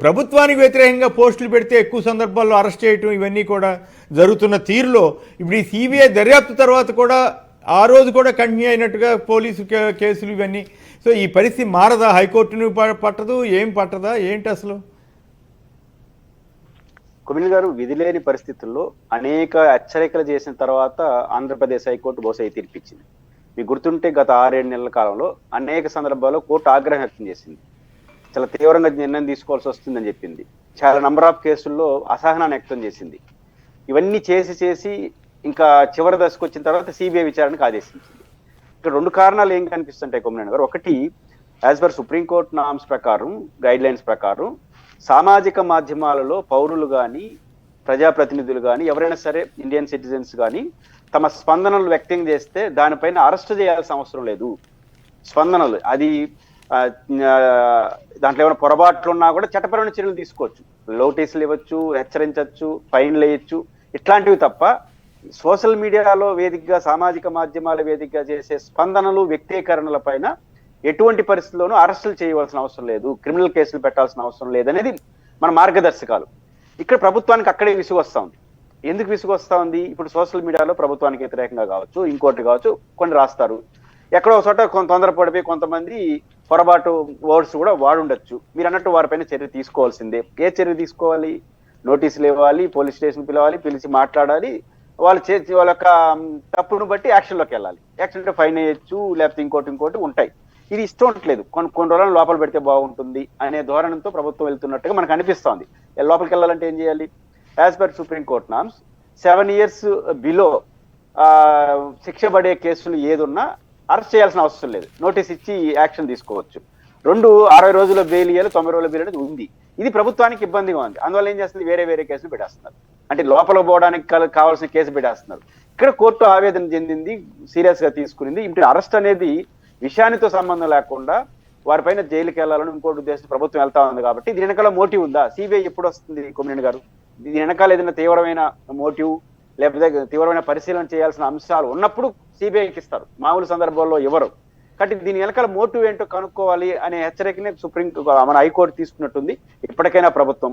ప్రభుత్వానికి వ్యతిరేకంగా పోస్టులు పెడితే ఎక్కువ సందర్భాల్లో అరెస్ట్ చేయటం ఇవన్నీ కూడా జరుగుతున్న తీరులో ఇప్పుడు ఈ సిబిఐ దర్యాప్తు తర్వాత కూడా ఆ రోజు కూడా కంటిన్యూ అయినట్టుగా పోలీసు కేసులు ఇవన్నీ. సో ఈ పరిస్థితి మారదా? హైకోర్టును పట్టదు, ఏం పట్టదా ఏంటి అసలు? కుమిల్ గారు, విధి లేని పరిస్థితుల్లో అనేక హెచ్చరికలు చేసిన తర్వాత ఆంధ్రప్రదేశ్ హైకోర్టు బహుశా తీర్పిచ్చింది. మీకు గుర్తుంటే గత 6-7 నెలల కాలంలో అనేక సందర్భాల్లో కోర్టు ఆగ్రహం వ్యక్తం చేసింది. చాలా తీవ్రంగా నిర్ణయం తీసుకోవాల్సి వస్తుందని చెప్పింది. చాలా నంబర్ ఆఫ్ కేసుల్లో అసహనాన్ని వ్యక్తం చేసింది. ఇవన్నీ చేసి ఇంకా చివరి దశకు వచ్చిన తర్వాత సిబిఐ విచారణకు ఆదేశించింది. ఇక్కడ 2 కారణాలు ఏం కనిపిస్తుంటాయి కొమ్మినేని గారు. ఒకటి, యాజ్ పర్ సుప్రీంకోర్టు నామ్స్ ప్రకారం, గైడ్ లైన్స్ ప్రకారం సామాజిక మాధ్యమాలలో పౌరులు కానీ, ప్రజాప్రతినిధులు కానీ, ఎవరైనా సరే ఇండియన్ సిటిజన్స్ కానీ తమ స్పందనలు వ్యక్తం చేస్తే దానిపైన అరెస్ట్ చేయాల్సిన అవసరం లేదు. స్పందనలు అది దాంట్లో ఏమైనా పొరపాట్లు ఉన్నా కూడా చట్టపరమైన చర్యలు తీసుకోవచ్చు. నోటీసులు ఇవ్వచ్చు, హెచ్చరించవచ్చు, ఫైన్లు వేయచ్చు, ఇట్లాంటివి తప్ప సోషల్ మీడియాలో వేదికగా, సామాజిక మాధ్యమాల వేదికగా చేసే స్పందనలు, వ్యక్తీకరణల పైన ఎటువంటి పరిస్థితుల్లోనూ అరెస్టులు చేయవలసిన అవసరం లేదు, క్రిమినల్ కేసులు పెట్టాల్సిన అవసరం లేదనేది మన మార్గదర్శకాలు. ఇక్కడ ప్రభుత్వానికి అక్కడే విసుగు వస్తూ ఉంది. ఎందుకు విసుగు వస్తూ ఉంది? ఇప్పుడు సోషల్ మీడియాలో ప్రభుత్వానికి వ్యతిరేకంగా కావచ్చు, ఇంకోటి కావచ్చు, కొన్ని రాస్తారు. ఎక్కడో చోట తొందరపడిపోయి కొంతమంది పొరపాటు వర్డ్స్ కూడా వాడుండొచ్చు. మీరు అన్నట్టు వారిపైన చర్య తీసుకోవాల్సిందే. ఏ చర్య తీసుకోవాలి? నోటీసులు ఇవ్వాలి, పోలీస్ స్టేషన్ పిలవాలి, పిలిచి మాట్లాడాలి. వాళ్ళ యొక్క తప్పును బట్టి యాక్షన్లోకి వెళ్ళాలి. యాక్షన్ అంటే ఫైన్ వేయచ్చు, లేకపోతే ఇంకోటి ఉంటాయి. ఇది ఇష్టం ఉండట్లేదు. కొన్ని రోజులను లోపల పెడితే బాగుంటుంది అనే ధోరణితో ప్రభుత్వం వెళ్తున్నట్టుగా మనకు అనిపిస్తోంది. లోపలికి వెళ్ళాలంటే ఏం చేయాలి? As per supreme court norms 7 years below శిక్ష పడే కేసులు ఏదున్నా అరెస్ట్ చేయాల్సిన అవసరం లేదు. నోటీస్ ఇచ్చి యాక్షన్ తీసుకోవచ్చు. 60 రోజుల బెయిల్ ఇవ్వాలి, 90 రోజుల బెయిల్ అనేది ఉంది. ఇది ప్రభుత్వానికి ఇబ్బందిగా ఉంది. అందువల్ల ఏం చేస్తుంది? వేరే కేసులు పెట్టేస్తున్నారు. అంటే లోపల పోవడానికి కావాల్సిన కేసు పెట్టేస్తున్నారు. ఇక్కడ కోర్టు ఆవేదన చెందింది, సీరియస్ గా తీసుకునింది. ఇప్పుడు అరెస్ట్ అనేది విషయానితో సంబంధం లేకుండా వారిపైన జైలుకి వెళ్ళాలని ఇంకోటి ఉద్దేశం ప్రభుత్వం వెళ్తా ఉంది. కాబట్టి దీని వెనకాల మోటివ్ ఉందా? సిబిఐ ఎప్పుడు వస్తుంది కొమ్మినేని గారు? దీని వెనకాల ఏదైనా తీవ్రమైన మోటివ్ లేకపోతే తీవ్రమైన పరిశీలన చేయాల్సిన అంశాలు ఉన్నప్పుడు సిబిఐకి ఇస్తారు, మామూలు సందర్భాల్లో ఎవరు. కాబట్టి దీని వెనకాల మోటివ్ ఏంటో కనుక్కోవాలి అనే హెచ్చరికనే మన హైకోర్టు తీసుకున్నట్టుంది. ఇప్పటికైనా ప్రభుత్వం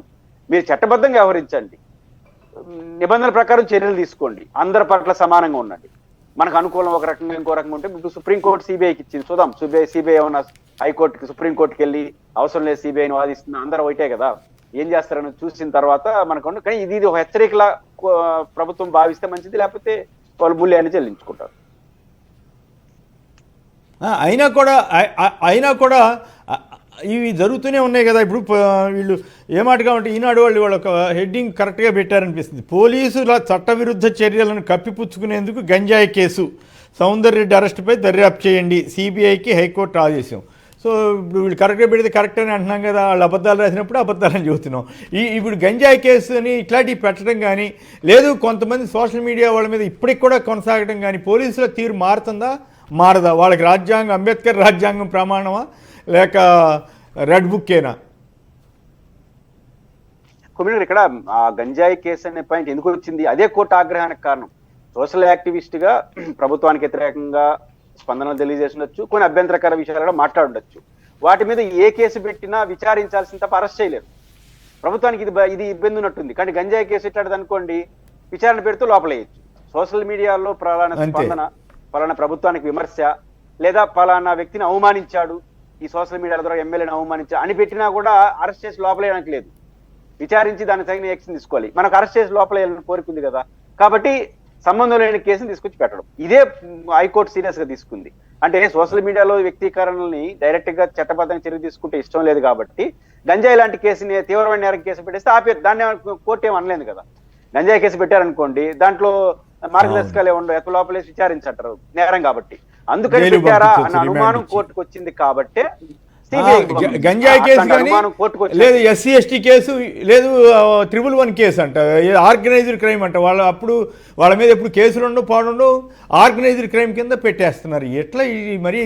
మీరు చట్టబద్ధంగా వ్యవహరించండి, నిబంధనల ప్రకారం చర్యలు తీసుకోండి, అందరి పట్ల సమానంగా ఉండండి. మనకు అనుకూలం ఒక రకంగా ఇంకో రకంగా ఉంటే ఇప్పుడు సుప్రీంకోర్టు సిబిఐకి ఇచ్చింది, చూద్దాం సిబిఐ ఏమన్నా హైకోర్టుకి సుప్రీంకోర్టుకి వెళ్ళి అవసరం లేదు సిబిఐని వాదిస్తున్నా, అందరూ ఒకటే కదా, ఏం చేస్తారని చూసిన తర్వాత మనకు. కానీ ఇది ఒక హెచ్చరికలా ప్రభుత్వం భావిస్తే మంచిది, లేకపోతే వాళ్ళు మూల్యాన్ని చెల్లించుకుంటారు. అయినా కూడా ఇవి జరుగుతూనే ఉన్నాయి కదా. ఇప్పుడు వీళ్ళు ఏమాటగా ఉంటే ఈనాడు వాళ్ళు ఒక హెడ్డింగ్ కరెక్ట్గా పెట్టారనిపిస్తుంది. పోలీసుల చట్టవిరుద్ధ చర్యలను కప్పిపుచ్చుకునేందుకు గంజాయి కేసు, సౌందర్ రెడ్డి అరెస్టుపై దర్యాప్తు చేయండి, సిబిఐకి హైకోర్టు ఆదేశం. సో ఇప్పుడు వీళ్ళు కరెక్ట్గా పెడితే కరెక్ట్ అని అంటున్నాం కదా, వాళ్ళు అబద్ధాలు రాసినప్పుడు అబద్ధాలని చెబుతున్నాం. ఇప్పుడు గంజాయి కేసు అని ఇట్లాంటివి పెట్టడం కానీ, లేదు కొంతమంది సోషల్ మీడియా వాళ్ళ మీద ఇప్పటికి కూడా కొనసాగడం కానీ, పోలీసుల తీరు మారుతుందా మారదా? వాళ్ళకి రాజ్యాంగం, అంబేద్కర్ రాజ్యాంగం ప్రమాణమా లేక రెడ్ బుక్కేనా? కొమ్మినేని ఇక్కడ ఆ గంజాయి కేసు అనే పాయింట్ ఎందుకు వచ్చింది? అదే కోర్టు ఆగ్రహానికి కారణం. సోషల్ యాక్టివిస్ట్ గా ప్రభుత్వానికి వ్యతిరేకంగా స్పందనలు తెలియజేసినచ్చు, కొన్ని అభ్యంతరకర విషయాలలో మాట్లాడచ్చు. వాటి మీద ఏ కేసు పెట్టినా విచారించాల్సిన తప్ప అరెస్ట్ చేయలేరు. ప్రభుత్వానికి ఇది ఇబ్బంది ఉన్నట్టుంది. కానీ గంజాయి కేసు ఇట్లాంటిది అనుకోండి, విచారణ పెడుతూ లోపలేయచ్చు. సోషల్ మీడియాలో పలానా అంతే. స్పందన, పలానా ప్రభుత్వానికి విమర్శ, లేదా పలానా వ్యక్తిని అవమానించాడు, ఈ సోషల్ మీడియాల ద్వారా ఎమ్మెల్యేని అవమానించాడు అని పెట్టినా కూడా అరెస్ట్ చేసి లోపలేయడానికి లేదు. విచారించి దానికి తగిన యాక్షన్ తీసుకోవాలి. మనకు అరెస్ట్ చేసి లోపలేయాలని కోరుకుంది కదా, కాబట్టి సంబంధం లేని కేసుని తీసుకొచ్చి పెట్టడం, ఇదే హైకోర్టు సీరియస్ గా తీసుకుంది. అంటే సోషల్ మీడియాలో వ్యక్తీకరణల్ని డైరెక్ట్ గా చట్టబద్ధంగా చర్య తీసుకుంటే ఇష్టం లేదు కాబట్టి గంజాయి లాంటి కేసుని, తీవ్రమైన నేరం కేసు పెట్టేస్తే ఆపే, దాన్ని కోర్టు ఏం అనలేదు కదా. గంజాయి కేసు పెట్టారనుకోండి, దాంట్లో మార్గదర్శకాలు ఏముండవు, ఎత్త లోపలేసి విచారించంటారు, నేరం కాబట్టి. అందుకని జైలు పెట్టారా పంపించొచ్చు, అన్న అనుమానం రిమాండ్ ఇచ్చి. కోర్టుకు వచ్చింది కాబట్టి గంజాయి కేసు కానీ లేదు, ఎస్సీ ఎస్టీ కేసు లేదు, 111 కేసు అంట, ఆర్గనైజ్డ్ క్రైమ్ అంట. వాళ్ళ మీద ఎప్పుడు కేసులు ఉండవు, పాడుండవు, ఆర్గనైజ్డ్ క్రైమ్ కింద పెట్టేస్తున్నారు. ఎట్లా ఇది మరి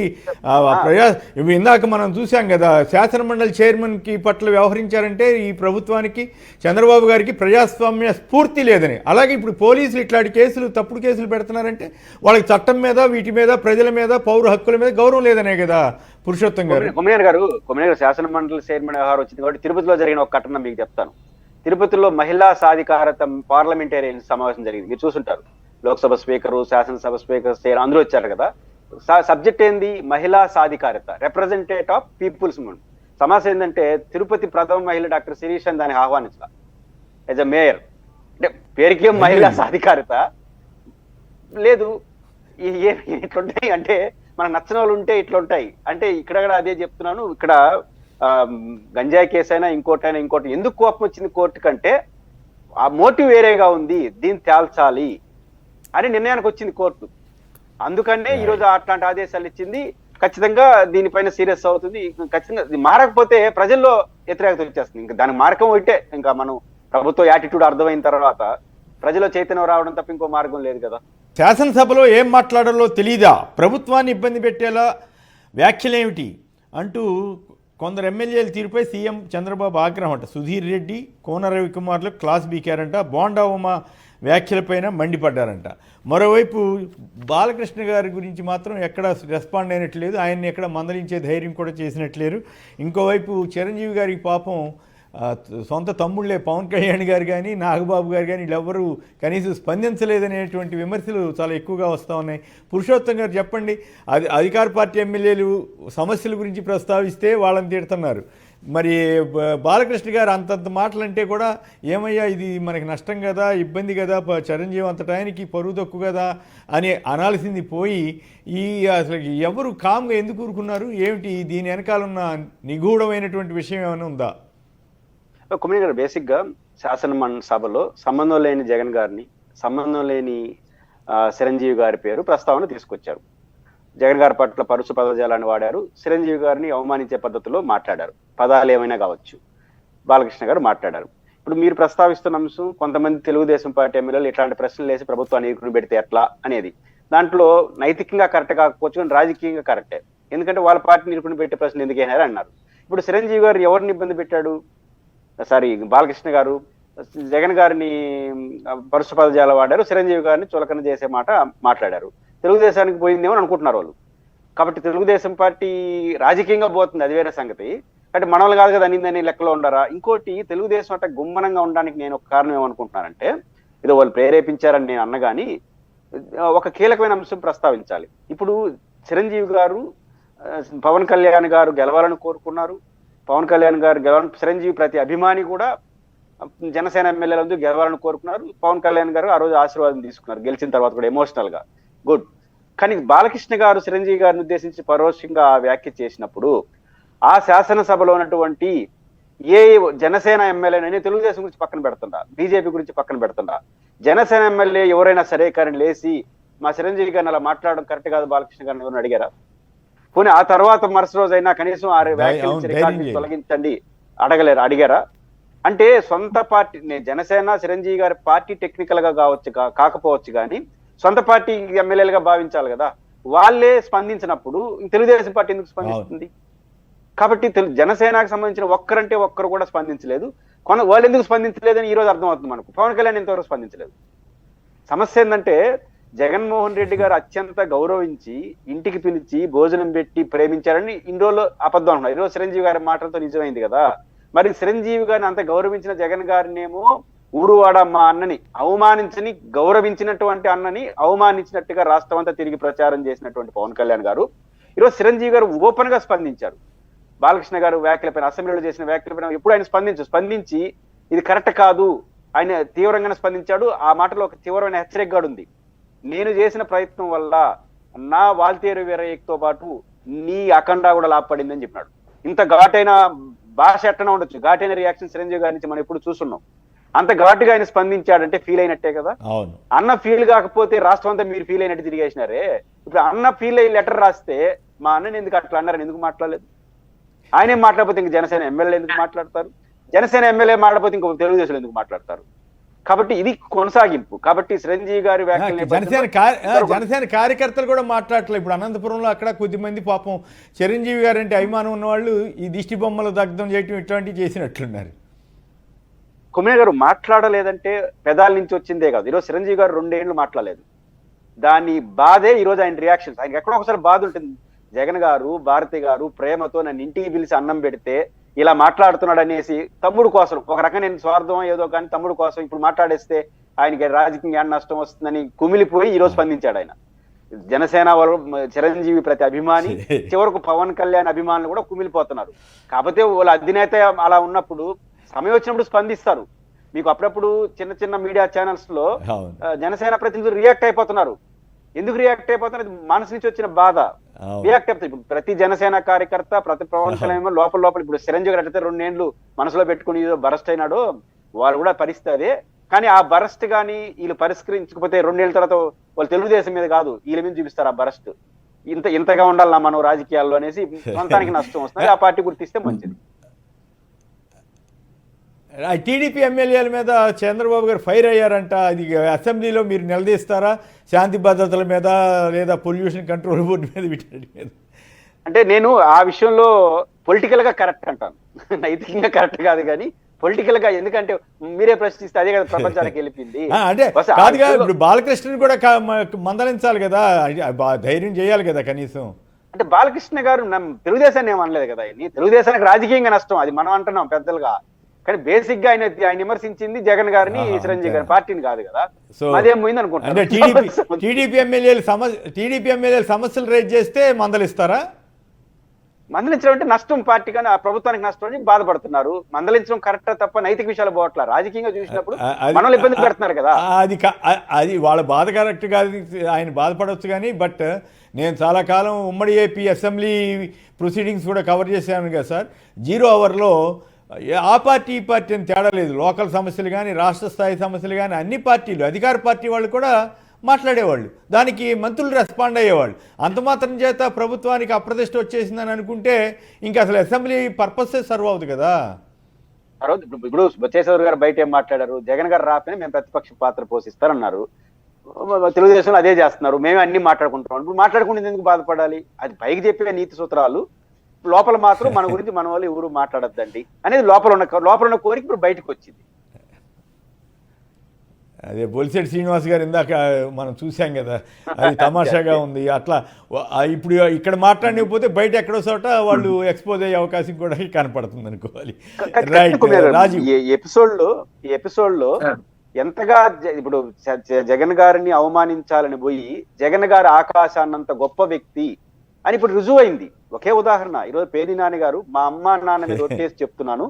ఇందాక మనం చూసాం కదా, శాసనమండలి చైర్మన్ కి పట్ల వ్యవహరించారంటే ఈ ప్రభుత్వానికి, చంద్రబాబు గారికి ప్రజాస్వామ్య స్ఫూర్తి లేదని. అలాగే ఇప్పుడు పోలీసులు ఇట్లాంటి కేసులు, తప్పుడు కేసులు పెడుతున్నారంటే వాళ్ళకి చట్టం మీద, వీటి మీద, ప్రజల మీద, పౌర హక్కుల మీద గౌరవం లేదనే కదా పురుషోత్తం గారు. కొమ్మినేని గారు శాసన మండలి చైర్మన్ వ్యవహారం వచ్చింది కాబట్టి తిరుపతిలో జరిగిన ఒక ఘటన మీకు చెప్తాను. తిరుపతిలో మహిళా సాధికారత పార్లమెంటేరియన్ సమావేశం జరిగింది, మీరు చూసుంటారు. లోక్సభ స్పీకరు, శాసనసభ స్పీకర్ అందరూ వచ్చారు కదా. సబ్జెక్ట్ ఏంది? మహిళా సాధికారత, రిప్రజెంటేటివ్ ఆఫ్ పీపుల్స్ మూవ్మెంట్. సమస్య ఏంటంటే తిరుపతి ప్రథమ మహిళ డాక్టర్ శిరీష్ అని దాన్ని ఆహ్వానించాల యాజ్ అ మేయర్. అంటే పేరుకి మహిళా సాధికారత లేదు. ఇట్లుంటాయి అంటే మనకు నచ్చిన వాళ్ళు ఉంటే ఇట్లుంటాయి. అంటే ఇక్కడ కూడా అదే చెప్తున్నాను. ఇక్కడ గంజాయి కేసు అయినా ఇంకోటైనా ఇంకోటి, ఎందుకు కోపం వచ్చింది కోర్టు కంటే ఆ మోటివ్ వేరేగా ఉంది, దీన్ని తేల్చాలి అని నిర్ణయానికి వచ్చింది కోర్టు. అందుకనే ఈరోజు అట్లాంటి ఆదేశాలు ఇచ్చింది. ఖచ్చితంగా దీనిపైన సీరియస్ అవుతుంది. ఖచ్చితంగా మారకపోతే ప్రజల్లో వ్యతిరేకత వచ్చేస్తుంది. ఇంకా దానికి మార్గం ఒకటే, ఇంకా మనం ప్రభుత్వ యాటిట్యూడ్ అర్థమైన తర్వాత ప్రజల చైతన్యం రావడం తప్ప ఇంకో మార్గం లేదు కదా. శాసనసభలో ఏం మాట్లాడాలో తెలీదా, ప్రభుత్వాన్ని ఇబ్బంది పెట్టేలా వ్యాఖ్యలేమిటి అంటూ కొందరు ఎమ్మెల్యేల తీరుపై సీఎం చంద్రబాబు ఆగ్రహం అంట. సుధీర్ రెడ్డి, కోన రవికుమార్లు క్లాస్ బీకారంట. బోండా ఉమా వ్యాఖ్యలపైన మండిపడ్డారంట. మరోవైపు బాలకృష్ణ గారి గురించి మాత్రం ఎక్కడ రెస్పాండ్ అయినట్లేదు, ఆయన్ని ఎక్కడ మందలించే ధైర్యం కూడా చేసినట్లేరు. ఇంకోవైపు చిరంజీవి గారికి పాపం సొంత తమ్ముళ్ళే పవన్ కళ్యాణ్ గారు కానీ, నాగబాబు గారు కానీ వీళ్ళెవ్వరూ కనీసం స్పందించలేదనేటువంటి విమర్శలు చాలా ఎక్కువగా వస్తూ ఉన్నాయి. పురుషోత్తం గారు చెప్పండి, అధికార పార్టీ ఎమ్మెల్యేలు సమస్యల గురించి ప్రస్తావిస్తే వాళ్ళని తిడుతున్నారు. మరి బాలకృష్ణ గారు అంతంత మాటలంటే కూడా ఏమయ్యా ఇది మనకి నష్టం కదా, ఇబ్బంది కదా, చిరంజీవి అంత టైంకి పరువు తక్కువ కదా అని అనాల్సింది పోయి అసలు ఎవరు కామ్గా ఎందుకు ఊరుకున్నారు? ఏమిటి దీని వెనకాల ఉన్న నిగూఢమైనటువంటి విషయం ఏమైనా ఉందా? కొమ్మినేని గారు బేసిక్ గా శాసన సభలో సంబంధం లేని జగన్ గారిని, సంబంధం లేని చిరంజీవి గారి పేరు ప్రస్తావన తీసుకొచ్చారు. జగన్ గారి పట్ల పరుసు పదజాలాన్ని వాడారు, చిరంజీవి గారిని అవమానించే పద్ధతిలో మాట్లాడారు. పదాలు ఏమైనా కావచ్చు. బాలకృష్ణ గారు మాట్లాడారు. ఇప్పుడు మీరు ప్రస్తావిస్తున్న అంశం, కొంతమంది తెలుగుదేశం పార్టీ ఎమ్మెల్యేలు ఇట్లాంటి ప్రశ్నలు వేసి ప్రభుత్వాన్ని ఇరుకుని పెడితే ఎట్లా అనేది, దాంట్లో నైతికంగా కరెక్ట్ కాకపోవచ్చు కానీ రాజకీయంగా కరెక్టే. ఎందుకంటే వాళ్ళ పార్టీని ఇరుకుని పెట్టే ప్రశ్నలు ఎందుకు అయినారు అన్నారు. ఇప్పుడు చిరంజీవి గారు ఎవరిని ఇబ్బంది పెట్టాడు? బాలకృష్ణ గారు జగన్ గారిని పరుసు పదజాల వాడారు, చిరంజీవి గారిని చులకన చేసే మాట మాట్లాడారు. తెలుగుదేశానికి పోయిందేమో అనుకుంటున్నారు వాళ్ళు. కాబట్టి తెలుగుదేశం పార్టీ రాజకీయంగా పోతుంది, అది వేరే సంగతి. అంటే మనవాళ్ళు కాదు కదా అనిందని లెక్కలో ఉండరా? ఇంకోటి, తెలుగుదేశం అంటే గుమ్మనంగా ఉండడానికి నేను ఒక కారణం ఏమనుకుంటున్నానంటే, ఏదో వాళ్ళు ప్రేరేపించారని నేను అన్నగాని ఒక కీలకమైన అంశం ప్రస్తావించాలి. ఇప్పుడు చిరంజీవి గారు పవన్ కళ్యాణ్ గారు గెలవాలని కోరుకున్నారు. పవన్ కళ్యాణ్ గారు గెలవాలని, చిరంజీవి ప్రతి అభిమాని కూడా జనసేన ఎమ్మెల్యేలందరూ గెలవాలని కోరుకున్నారు. పవన్ కళ్యాణ్ గారు ఆ రోజు ఆశీర్వాదం తీసుకున్నారు గెలిచిన తర్వాత కూడా, ఎమోషనల్ గా గుడ్. కానీ బాలకృష్ణ గారు చిరంజీవి గారిని ఉద్దేశించి పరోక్షంగా వ్యాఖ్య చేసినప్పుడు ఆ శాసనసభలో ఉన్నటువంటి ఏ జనసేన ఎమ్మెల్యేనని తెలుగుదేశం గురించి పక్కన పెడుతుందా, బీజేపీ గురించి పక్కన పెడుతుందా, జనసేన ఎమ్మెల్యే ఎవరైనా సరే కానీ లేచి మా చిరంజీవి గారిని అలా మాట్లాడడం కరెక్ట్ కాదు బాలకృష్ణ గారిని ఎవరైనా అడిగారా? పోనీ ఆ తర్వాత మరుసటి రోజైనా కనీసం ఆ వ్యాఖ్యలు రికార్డు తొలగించండి అడిగారా? అంటే సొంత పార్టీ, జనసేన చిరంజీవి గారి పార్టీ టెక్నికల్ గా కాకపోవచ్చు కానీ సొంత పార్టీ ఎమ్మెల్యేలుగా భావించాలి కదా. వాళ్ళే స్పందించినప్పుడు తెలుగుదేశం పార్టీ ఎందుకు స్పందిస్తుంది? కాబట్టి జనసేనకు సంబంధించిన ఒక్కరంటే ఒక్కరు కూడా స్పందించలేదు. వాళ్ళు ఎందుకు స్పందించలేదని ఈ రోజు అర్థమవుతుంది మనకు. పవన్ కళ్యాణ్ ఇంతవరకు స్పందించలేదు. సమస్య ఏంటంటే, జగన్మోహన్ రెడ్డి గారు అత్యంత గౌరవించి ఇంటికి పిలిచి భోజనం పెట్టి ప్రేమించారని ఇన్ని రోజులు అబద్ధం అంటున్నారు. ఈరోజు చిరంజీవి గారి మాటలతో నిజమైంది కదా. మరి చిరంజీవి గారిని అంత గౌరవించిన జగన్ గారిని ఏమో ఊరువాడ మా అన్నని గౌరవించినటువంటి అన్నని అవమానించినట్టుగా రాష్ట్రం అంతా తిరిగి ప్రచారం చేసినటువంటి పవన్ కళ్యాణ్ గారు ఈరోజు చిరంజీవి గారు ఓపెన్ గా స్పందించారు. బాలకృష్ణ గారు వ్యాఖ్యలపైన, అసెంబ్లీలో చేసిన వ్యాఖ్యలపైన ఎప్పుడు ఆయన స్పందించి ఇది కరెక్ట్ కాదు, ఆయన తీవ్రంగానే స్పందించాడు. ఆ మాటలో ఒక తీవ్రమైన హెచ్చరిక ఉంది. నేను చేసిన ప్రయత్నం వల్ల నా వాల్తేరు వీరయ్యతో పాటు నీ అఖండ కూడా లాభపడిందని చెప్పినాడు. ఇంత ఘాటైన భాష ఎట్టనే ఉండొచ్చు, ఘాటైన రియాక్షన్ చిరంజీవి గారి నుంచి మనం ఎప్పుడు చూస్తున్నాం. అంత ఘాటుగా ఆయన స్పందించాడంటే ఫీల్ అయినట్టే కదా. అన్న ఫీల్ కాకపోతే రాష్ట్రం అంతా మీరు ఫీల్ అయినట్టు తిరిగేసినారే. ఇప్పుడు అన్న ఫీల్ అయ్యి లెటర్ రాస్తే మా అన్నని ఎందుకు అట్లా అన్నారని ఎందుకు మాట్లాడలేదు? ఆయనే మాట్లాడకపోతే ఇంక జనసేన ఎమ్మెల్యే ఎందుకు మాట్లాడతారు? జనసేన ఎమ్మెల్యే మాట్లాడకపోతే ఇంకొక తెలుగుదేశం ఎందుకు మాట్లాడతారు? కాబట్టి ఇది కొనసాగింపు. కాబట్టి చిరంజీవి గారి జనసేన కార్యకర్తలు కూడా మాట్లాడట్లేదు. ఇప్పుడు అనంతపురంలో అక్కడ కొద్దిమంది పాపం చిరంజీవి గారు అంటే అభిమానం ఉన్నవాళ్ళు ఈ దిష్టి బొమ్మలు దగ్ధం చేయటం ఇట్లాంటివి చేసినట్లున్నారు. కొమ్మినేని గారు మాట్లాడలేదంటే పెదాల నుంచి వచ్చిందే కాదు. ఈరోజు చిరంజీవి గారు 2 ఏళ్ళు మాట్లాడలేదు. దాని బాధే ఈరోజు ఆయన రియాక్షన్స్. ఆయనకి ఎక్కడో ఒకసారి బాధ ఉంటుంది. జగన్ గారు, భారతి గారు ప్రేమతో నన్ను ఇంటికి పిలిచి అన్నం పెడితే ఇలా మాట్లాడుతున్నాడు అనేసి తమ్ముడు కోసం, ఒక రకం నేను స్వార్థం ఏదో కానీ తమ్ముడు కోసం ఇప్పుడు మాట్లాడేస్తే ఆయనకి రాజకీయ నష్టం వస్తుందని కుమిలిపోయి ఈరోజు స్పందించాడు ఆయన. జనసేన వాళ్ళు చిరంజీవి ప్రతి అభిమాని, చివరకు పవన్ కళ్యాణ్ అభిమానులు కూడా కుమిలిపోతున్నారు. కాకపోతే వాళ్ళ అధినేత అలా ఉన్నప్పుడు సమయం వచ్చినప్పుడు స్పందిస్తారు. మీకు అప్పుడప్పుడు చిన్న చిన్న మీడియా ఛానల్స్ లో జనసేన ప్రతినిధులు రియాక్ట్ అయిపోతున్నారు. ఎందుకు రియాక్ట్ అయిపోతున్నారు? మనసు నుంచి వచ్చిన బాధ రియాక్ట్ అయిపోతుంది. ఇప్పుడు ప్రతి జనసేన కార్యకర్త, ప్రతి పవన్ కళ్యాణ్ లోపల ఇప్పుడు చిరంజీవి గారు అయితే 2 ఏళ్ళు మనసులో పెట్టుకుని బరస్ట్ అయినాడు, వాళ్ళు కూడా పరిస్థితి. కానీ ఆ బరస్ట్ కానీ వీళ్ళు పరిష్కరించకపోతే 2 ఏళ్ళ తర్వాత వాళ్ళు తెలుగుదేశం మీద కాదు వీళ్ళ మీద చూపిస్తారు ఆ బరస్ట్. ఇంతగా ఉండాలి మనం రాజకీయాల్లో అనేసి సొంతానికి నష్టం వస్తుంది. ఆ పార్టీ గుర్తిస్తే మంచిది. టీడీపీ ఎమ్మెల్యేల మీద చంద్రబాబు గారు ఫైర్ అయ్యారంట. అది అసెంబ్లీలో మీరు నిలదీస్తారా? శాంతి భద్రతల మీద లేదా పొల్యూషన్ కంట్రోల్ బోర్డు మీద వీటి మీద? అంటే నేను ఆ విషయంలో పొలిటికల్ గా కరెక్ట్ అంటాను, నైతికంగా కరెక్ట్ కాదు కానీ పొలిటికల్ గా. ఎందుకంటే మీరే ప్రశ్నిస్తే అదే కదా ప్రపంచానికి వెళ్ళిపోయింది. అంటే కాదుగా, ఇప్పుడు బాలకృష్ణని కూడా మందలించాలి కదా, ధైర్యం చేయాలి కదా కనీసం. అంటే బాలకృష్ణ గారు తెలుగుదేశాన్ని ఏమనలేదు కదా. తెలుగుదేశానికి రాజకీయంగా నష్టం అది మనం అంటున్నాం పెద్దలుగా. కానీ బేసిక్ గా ఆయన విమర్శించింది జగన్ గారిని, చిరంజీవి గారి పార్టీని కాదు కదా. అదేం పోయింది అనుకుంటున్నాను. టీడీపీ ఎమ్మెల్యేలు సమస్యలు రైజ్ చేస్తే మందలిస్తారా? మందలించడం అంటే నష్టం పార్టీ కానీ ఆ ప్రభుత్వానికి నష్టం అని బాధపడుతున్నారు. మందలించడం కరెక్ట్ తప్ప నైతిక విషయాలు పోవట్లా. రాజకీయంగా చూసినప్పుడు మనల్ని ఇబ్బంది పెడుతున్నారు కదా. అది వాళ్ళ బాధ కరెక్ట్ కాదు, ఆయన బాధపడవచ్చు కానీ. బట్ నేను చాలా కాలం ఉమ్మడి ఏపీ అసెంబ్లీ ప్రొసీడింగ్స్ కూడా కవర్ చేశాను కదా సార్. 0 అవర్లో ఆ పార్టీ ఈ పార్టీ అని తేడా లేదు. లోకల్ సమస్యలు కానీ, రాష్ట్ర స్థాయి సమస్యలు కానీ అన్ని పార్టీలు, అధికార పార్టీ వాళ్ళు కూడా మాట్లాడేవాళ్ళు. దానికి మంత్రులు రెస్పాండ్ అయ్యేవాళ్ళు. అంత మాత్రం చేత ప్రభుత్వానికి అప్రతిష్ట వచ్చేసిందని అనుకుంటే ఇంకా అసలు అసెంబ్లీ పర్పసే సర్వ్ అవుతుంది కదా. ఇప్పుడు బొత్సేశ్వర్ గారు బయట ఏం మాట్లాడారు? జగన్ గారు రాకపోయినా మేము ప్రతిపక్ష పాత్ర పోషిస్తారన్నారు. తెలుగుదేశంలో అదే చేస్తున్నారు. మేము అన్ని మాట్లాడుకుంటున్నాం. ఇప్పుడు మాట్లాడుకుంటే ఎందుకు బాధపడాలి? అది పైకి చెప్పే నీతి సూత్రాలు, లోపల మాత్రం మన గురించి మన వాళ్ళు ఎవరు మాట్లాడద్దండి అనేది లోపల ఉన్న కోరిక ఇప్పుడు బయటకు వచ్చింది. అదే బొలిశెట్టి శ్రీనివాస్ గారు ఇందాక మనం చూసాం కదా, అది తమాషాగా ఉంది. అట్లా ఇప్పుడు ఇక్కడ మాట్లాడకపోతే బయట ఎక్కడో చోట వాళ్ళు ఎక్స్పోజ్ అయ్యే అవకాశం కూడా కనపడుతుంది అనుకోవాలి. ఈ ఎపిసోడ్ లో ఎంతగా ఇప్పుడు జగన్ గారిని అవమానించాలని పోయి జగన్ గారు ఆకాశాన్నంత గొప్ప వ్యక్తి అని ఇప్పుడు రుజువు అయింది. ఒకే ఉదాహరణ, ఈరోజు పేర్ని నాని గారు మా అమ్మ నాన్న మీద ఒట్టేసి చెప్తున్నాను.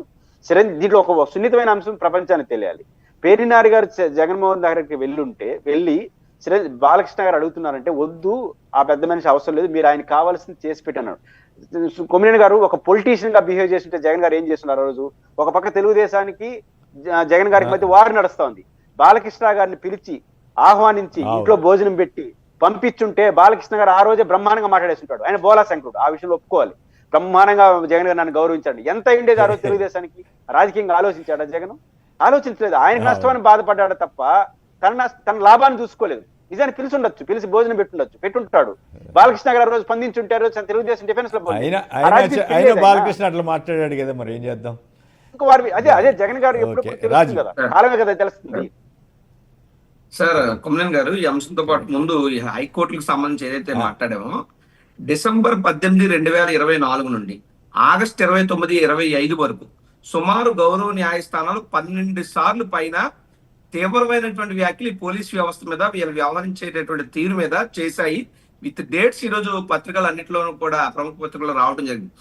దీంట్లో ఒక సున్నితమైన అంశం ప్రపంచానికి తెలియాలి. పేర్ని నాని గారు జగన్మోహన్ దగ్గరికి వెళ్ళి బాలకృష్ణ గారు అడుగుతున్నారంటే వద్దు, ఆ పెద్ద మనిషి అవసరం లేదు, మీరు ఆయన కావాల్సింది చేసి పెట్టాను. కొమ్మినేని గారు ఒక పొలిటీషియన్ గా బిహేవ్ చేస్తుంటే జగన్ గారు ఏం చేస్తున్నారు? ఆ రోజు ఒక పక్క తెలుగుదేశానికి జగన్ గారికి మధ్య వారు నడుస్తా ఉంది. బాలకృష్ణ గారిని పిలిచి ఆహ్వానించి ఇంట్లో భోజనం పెట్టి పంపించుంటే బాలకృష్ణ గారు ఆ రోజే బ్రహ్మాండంగా మాట్లాడేస్తుంటాడు. ఆయన బోలా శంకరుడు, ఆ విషయంలో ఒప్పుకోవాలి. బ్రహ్మాండంగా జగన్ గారు నన్ను గౌరవించండి. ఎంత అయిండేది ఆ రోజు తెలుగుదేశానికి? రాజకీయంగా ఆలోచించాడా జగన్? ఆలోచించలేదు. ఆయనకు నష్టమని బాధపడ్డాడు తప్ప తన లాభాన్ని చూసుకోలేదు. నిజాన్ని పిలిచి భోజనం పెట్టుంటాడు. బాలకృష్ణ గారు రోజు స్పందించుంటారు. తెలుగుదేశం డిఫెన్స్ లో బాలకృష్ణ అట్లా మాట్లాడాడు కదా, మరి ఏం చేద్దాం. ఇంకా వారి అదే జగన్ గారు ఎప్పుడు తెలుస్తుంది కదా, కాలమే కదా తెలుస్తుంది. సార్ కొమ్మినేని గారు, ఈ అంశంతో పాటు ముందు ఈ హైకోర్టులకు సంబంధించి ఏదైతే మాట్లాడామో, డిసెంబర్ 18, 2024 నుండి ఆగస్టు 29, 25 వరకు సుమారు గౌరవ న్యాయస్థానాలు 12 సార్లు పైన తీవ్రమైనటువంటి వ్యాఖ్యలు ఈ పోలీస్ వ్యవస్థ మీద వీళ్ళు వ్యవహరించేటటువంటి తీరు మీద చేశాయి. విత్ డేట్స్ ఈ రోజు పత్రికలు అన్నింటిలోనూ కూడా ప్రముఖ పత్రికలు రావడం జరిగింది.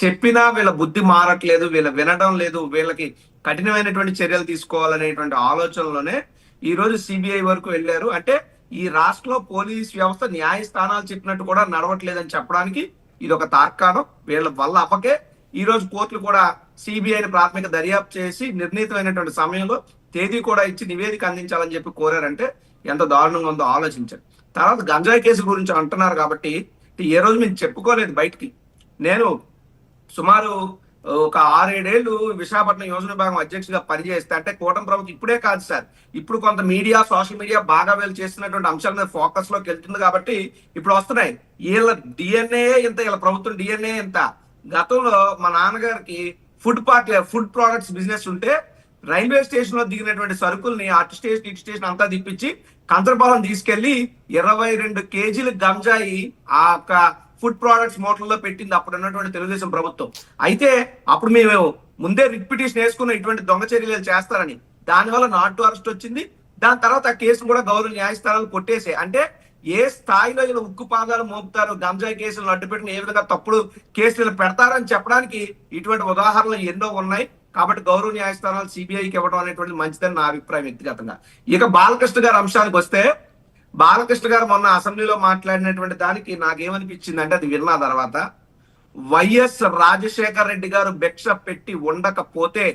చెప్పినా వీళ్ళ బుద్ధి మారట్లేదు, వీళ్ళ వినడం లేదు, వీళ్ళకి కఠినమైనటువంటి చర్యలు తీసుకోవాలనేటువంటి ఆలోచనలోనే ఈ రోజు సిబిఐ వరకు వెళ్ళారు. అంటే ఈ రాష్ట్రంలో పోలీస్ వ్యవస్థ న్యాయస్థానాలు చెప్పినట్టు కూడా నడవట్లేదని చెప్పడానికి ఇది ఒక తార్కాణం. వీళ్ళ వల్ల అప్పకే ఈ రోజు కోర్టులు కూడా సిబిఐని ప్రాథమిక దర్యాప్తు చేసి నిర్ణీతమైనటువంటి సమయంలో తేదీ కూడా ఇచ్చి నివేదిక అందించాలని చెప్పి కోరారంటే ఎంత దారుణంగా ఉందో ఆలోచించారు. తర్వాత గంజాయి కేసు గురించి అంటున్నారు కాబట్టి ఏ రోజు మేము చెప్పుకోలేదు బయటికి. నేను సుమారు ఒక 6-7 ఏళ్ళు విశాఖపట్నం యోజన విభాగం అధ్యక్షుడిగా పనిచేస్తే, అంటే కూటమి ప్రభుత్వం ఇప్పుడే కాదు సార్, ఇప్పుడు కొంత మీడియా సోషల్ మీడియా బాగా వీళ్ళు చేస్తున్నటువంటి అంశాల మీద ఫోకస్ లోకి వెళ్తుంది కాబట్టి ఇప్పుడు వస్తున్నాయి. వీళ్ళ డిఎన్ఏ ఇంత, వీళ్ళ ప్రభుత్వం డిఎన్ఏ ఇంత. గతంలో మా నాన్నగారికి ఫుడ్ ప్రొడక్ట్స్ బిజినెస్ ఉంటే రైల్వే స్టేషన్ లో దిగినటువంటి సరుకుల్ని అటు స్టేషన్ ఇటు స్టేషన్ అంతా తిప్పించి కంచరపాలెం తీసుకెళ్లి 22 కేజీలు గంజాయి ఆ ఫుడ్ ప్రొడక్ట్స్ మోటార్లో పెట్టింది అప్పుడు ఉన్నటువంటి తెలుగుదేశం ప్రభుత్వం. అయితే అప్పుడు మేము ముందే రిట్ పిటిషన్ వేసుకున్న ఇటువంటి దొంగ చర్యలు చేస్తారని, దానివల్ల నాట్ టు అరెస్ట్ వచ్చింది. దాని తర్వాత ఆ కేసును కూడా గౌరవ న్యాయస్థానాలు కొట్టేసే. అంటే ఏ స్థాయిలో ఇలా ఉక్కు పాదాలు మోపుతారు, గంజాయి కేసులను అడ్డుపెట్టిన ఏ విధంగా తప్పుడు కేసులు పెడతారని చెప్పడానికి ఇటువంటి ఉదాహరణలు ఎన్నో ఉన్నాయి. కాబట్టి గౌరవ న్యాయస్థానాలు సిబిఐకి ఇవ్వడం అనేటువంటి మంచిదని నా అభిప్రాయం వ్యక్తిగతంగా. ఇక బాలకృష్ణ గారి అంశానికి వస్తే, బాలకృష్ణ గారు మొన్న అసెంబ్లీలో మాట్లాడినటువంటి దానికి నాకేమనిపించింది అంటే, అది విన్న తర్వాత వైఎస్ రాజశేఖర రెడ్డి గారు భిక్ష పెట్టి ఉండకపోతే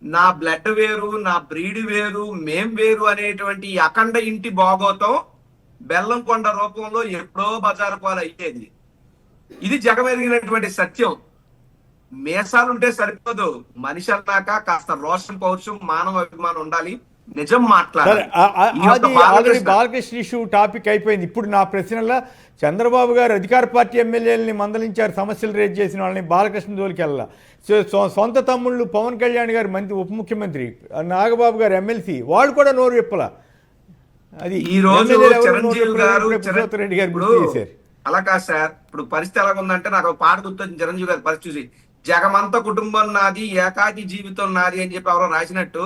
నా బ్లడ్ వేరు, నా బ్రీడ్ వేరు, మేం వేరు అనేటువంటి అఖండ ఇంటి భాగోతం బెల్లంకొండ రూపంలో ఎప్పుడో బజారు పాలు అయ్యేది. ఇది జగమెరిగినటువంటి సత్యం. మేసాలుంటే సరిపోదు, మనిషి అన్నాక కాస్త రోషం, పౌరుషం, మానవ అభిమానం ఉండాలి, నిజం మాట్లాడాలి. బాలకృష్ణ ఇష్యూ టాపిక్ అయిపోయింది. ఇప్పుడు నా ప్రశ్నలో చంద్రబాబు గారు అధికార పార్టీ ఎమ్మెల్యేలని మందలించారు, సమస్యలు రేజ్ చేసిన వాళ్ళని, బాలకృష్ణ జోలికెళ్ళా. సొంత తమ్ముళ్ళు పవన్ కళ్యాణ్ గారు మంత్రి, ఉప ముఖ్యమంత్రి, నాగబాబు గారు ఎమ్మెల్సీ, వాళ్ళు కూడా నోరు విప్పల. అది ఈ రోజు చిరంజీవి గారు రెడ్డి గారు గుర్తు చేశారు. అలా కాదు సార్, ఇప్పుడు పరిస్థితి ఎలా ఉందంటే నాకు పాట గుర్తొచ్చింది చిరంజీవి గారి పరిస్థితి చూసి, జగమంత కుటుంబం నాది, ఏకాకి జీవితం నాది అని చెప్పి ఎవరో రాసినట్టు,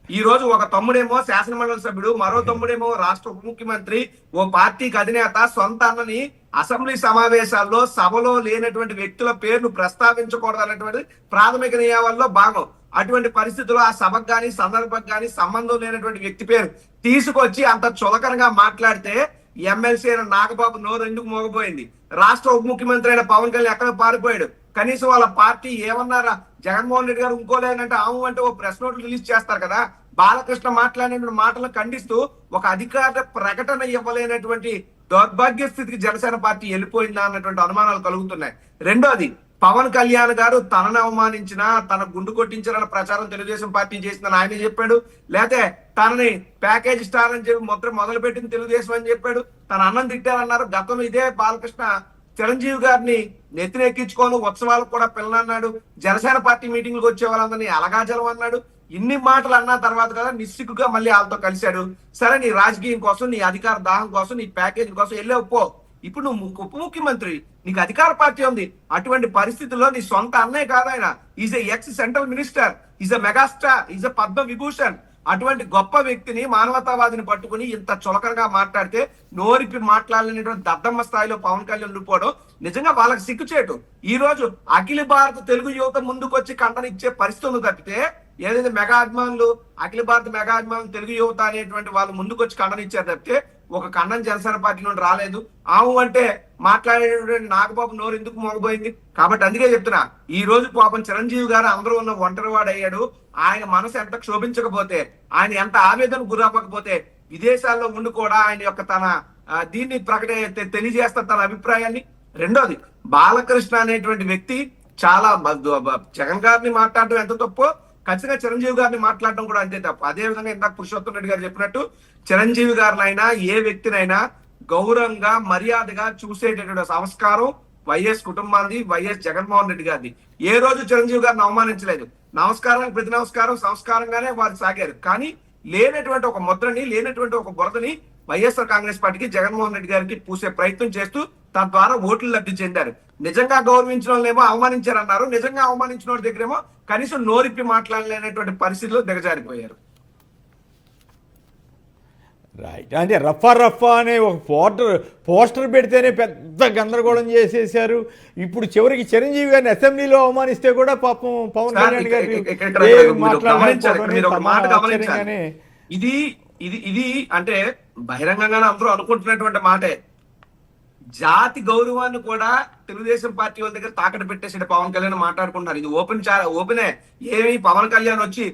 ఈ రోజు ఒక తమ్ముడేమో శాసనమండలి సభ్యుడు, మరో తమ్ముడేమో రాష్ట్ర ఉప ముఖ్యమంత్రి, ఓ పార్టీకి అధినేత, సొంత అన్నని అసెంబ్లీ సమావేశాల్లో సభలో లేనటువంటి వ్యక్తుల పేర్లు ప్రస్తావించకూడదు అనేటువంటి ప్రాథమిక నియమాల్లో భాగం. అటువంటి పరిస్థితుల్లో ఆ సభకు కానీ సందర్భకు కానీ సంబంధం లేనటువంటి వ్యక్తి పేరు తీసుకొచ్చి అంత చులకనగా మాట్లాడితే ఎమ్మెల్సీ అయిన నాగబాబు నోరు ఎందుకు మోగపోయింది? రాష్ట్ర ఉప ముఖ్యమంత్రి అయిన పవన్ కళ్యాణ్ ఎక్కడ పారిపోయాడు? కనీసం వాళ్ళ పార్టీ ఏమన్నారా? జగన్మోహన్ రెడ్డి గారు ఇంకోలేనంటే ఆము అంటే ఓ ప్రెస్ నోట్ రిలీజ్ చేస్తారు కదా. బాలకృష్ణ మాట్లాడిన మాటలను ఖండిస్తూ ఒక అధికార ప్రకటన ఇవ్వలేనటువంటి దౌర్భాగ్య స్థితికి జనసేన పార్టీ వెళ్ళిపోయిందా అన్నటువంటి అనుమానాలు కలుగుతున్నాయి. రెండోది, పవన్ కళ్యాణ్ గారు తనను అవమానించిన, తన గుండు కొట్టించారన్న ప్రచారం తెలుగుదేశం పార్టీ చేసిందని ఆయనే చెప్పాడు. లేకపోతే తనని ప్యాకేజ్ స్టార్ అని చెప్పి మొదలు పెట్టింది తెలుగుదేశం అని చెప్పాడు. తన అన్నం తిట్టారన్నారు. గతంలో ఇదే బాలకృష్ణ చిరంజీవి గారిని నెత్తినెక్కించుకోను, ఉత్సవాలకు కూడా పిల్లనన్నాడు, జనసేన పార్టీ మీటింగ్లకు వచ్చే వాళ్ళందరినీ అలగాజలం అన్నాడు. ఇన్ని మాటలు అన్న తర్వాత కదా నిస్సిగ్గుగా మళ్ళీ వాళ్ళతో కలిశాడు. సరే, నీ రాజకీయం కోసం, నీ అధికార దాహం కోసం, నీ ప్యాకేజ్ కోసం వెళ్ళే పో. ఇప్పుడు నువ్వు ఉప ముఖ్యమంత్రి, నీకు అధికార పార్టీ ఉంది. అటువంటి పరిస్థితుల్లో నీ సొంత అన్నయ్య కాదు ఆయన, is X central minister, is a megastar, is a Padma Vibhushan. అటువంటి గొప్ప వ్యక్తిని, మానవతావాదిని పట్టుకుని ఇంత చులకనగా మాట్లాడితే నోరిపి మాట్లాడలేనటువంటి దద్దమ్మ స్థాయిలో పవన్ కళ్యాణ్ ఉండిపోవడం నిజంగా వాళ్ళకి సిగ్గుచేటు. ఈ రోజు అఖిల భారత తెలుగు యువత ముందుకు వచ్చి ఖండనిచ్చే పరిస్థితులు తప్పితే, ఏదైతే మెగా అభిమానులు, అఖిల భారత మెగా అభిమానులు, తెలుగు యువత అనేటువంటి వాళ్ళు ముందుకు వచ్చి ఖండనిచ్చారు తప్పితే ఒక ఖండన జనసేన పార్టీ నుండి రాలేదు. ఆవు అంటే మాట్లాడేటువంటి నాగబాబు నోరు ఎందుకు మోగబోయింది? కాబట్టి అందుకే చెప్తున్నా, ఈ రోజు పాపం చిరంజీవి గారు అందరూ ఉన్న ఒంటరివాడు అయ్యాడు. ఆయన మనసు ఎంత క్షోభించకపోతే, ఆయన ఎంత ఆవేదన గురవ్వకపోతే, విదేశాల్లో ఉండి కూడా ఆయన యొక్క తన దీన్ని తెలియజేస్తా తన అభిప్రాయాన్ని. రెండోది, బాలకృష్ణ అనేటువంటి వ్యక్తి చాలా జగన్ గారిని మాట్లాడడం ఎంత తప్పు, ఖచ్చితంగా చిరంజీవి గారిని మాట్లాడడం కూడా అంతే తప్పు. అదే విధంగా ఇందాక పురుషోత్తం రెడ్డి గారు చెప్పినట్టు, చిరంజీవి గారినైనా ఏ వ్యక్తినైనా గౌరవంగా మర్యాదగా చూసేటటువంటి సంస్కారం వైఎస్ కుటుంబాన్ని, వైఎస్ జగన్మోహన్ రెడ్డి గారిని. ఏ రోజు చిరంజీవి గారిని అవమానించలేదు. నమస్కారానికి ప్రతి నమస్కారం సంస్కారంగానే వారు సాగారు. కానీ లేనటువంటి ఒక ముద్రని, లేనటువంటి ఒక బురదని వైఎస్ఆర్ కాంగ్రెస్ పార్టీకి, జగన్మోహన్ రెడ్డి గారికి పూసే ప్రయత్నం చేస్తూ తద్వారా ఓట్లు లబ్ధి చెందారు. నిజంగా గౌరవించిన వాళ్ళేమో అవమానించారన్నారు, నిజంగా అవమానించిన వాళ్ళ దగ్గరేమో కనీసం నోరిప్పి మాట్లాడలేనటువంటి పరిస్థితిలో దిగజారిపోయారు. రైట్. అంటే రఫా అనే ఒక పోస్టర్ పెడితేనే పెద్ద గందరగోళం చేసేసారు. ఇప్పుడు చివరికి చిరంజీవి గారిని అసెంబ్లీలో అవమానిస్తే కూడా పాపం పవన్ కళ్యాణ్ గారు మాట్లాడలేకపోవడం. ఇది ఇది ఇది అంటే బహిరంగంగానే అందరూ అనుకుంటున్నటువంటి మాటే. జాతి గౌరవాన్ని కూడా తెలుగుదేశం పార్టీ వాళ్ళ దగ్గర తాకట్టు పెట్టేసాడు పవన్ కళ్యాణ్ మాట్లాడుకుంటున్నారు. ఇది ఓపెనే. ఏమి పవన్ కళ్యాణ్ వచ్చి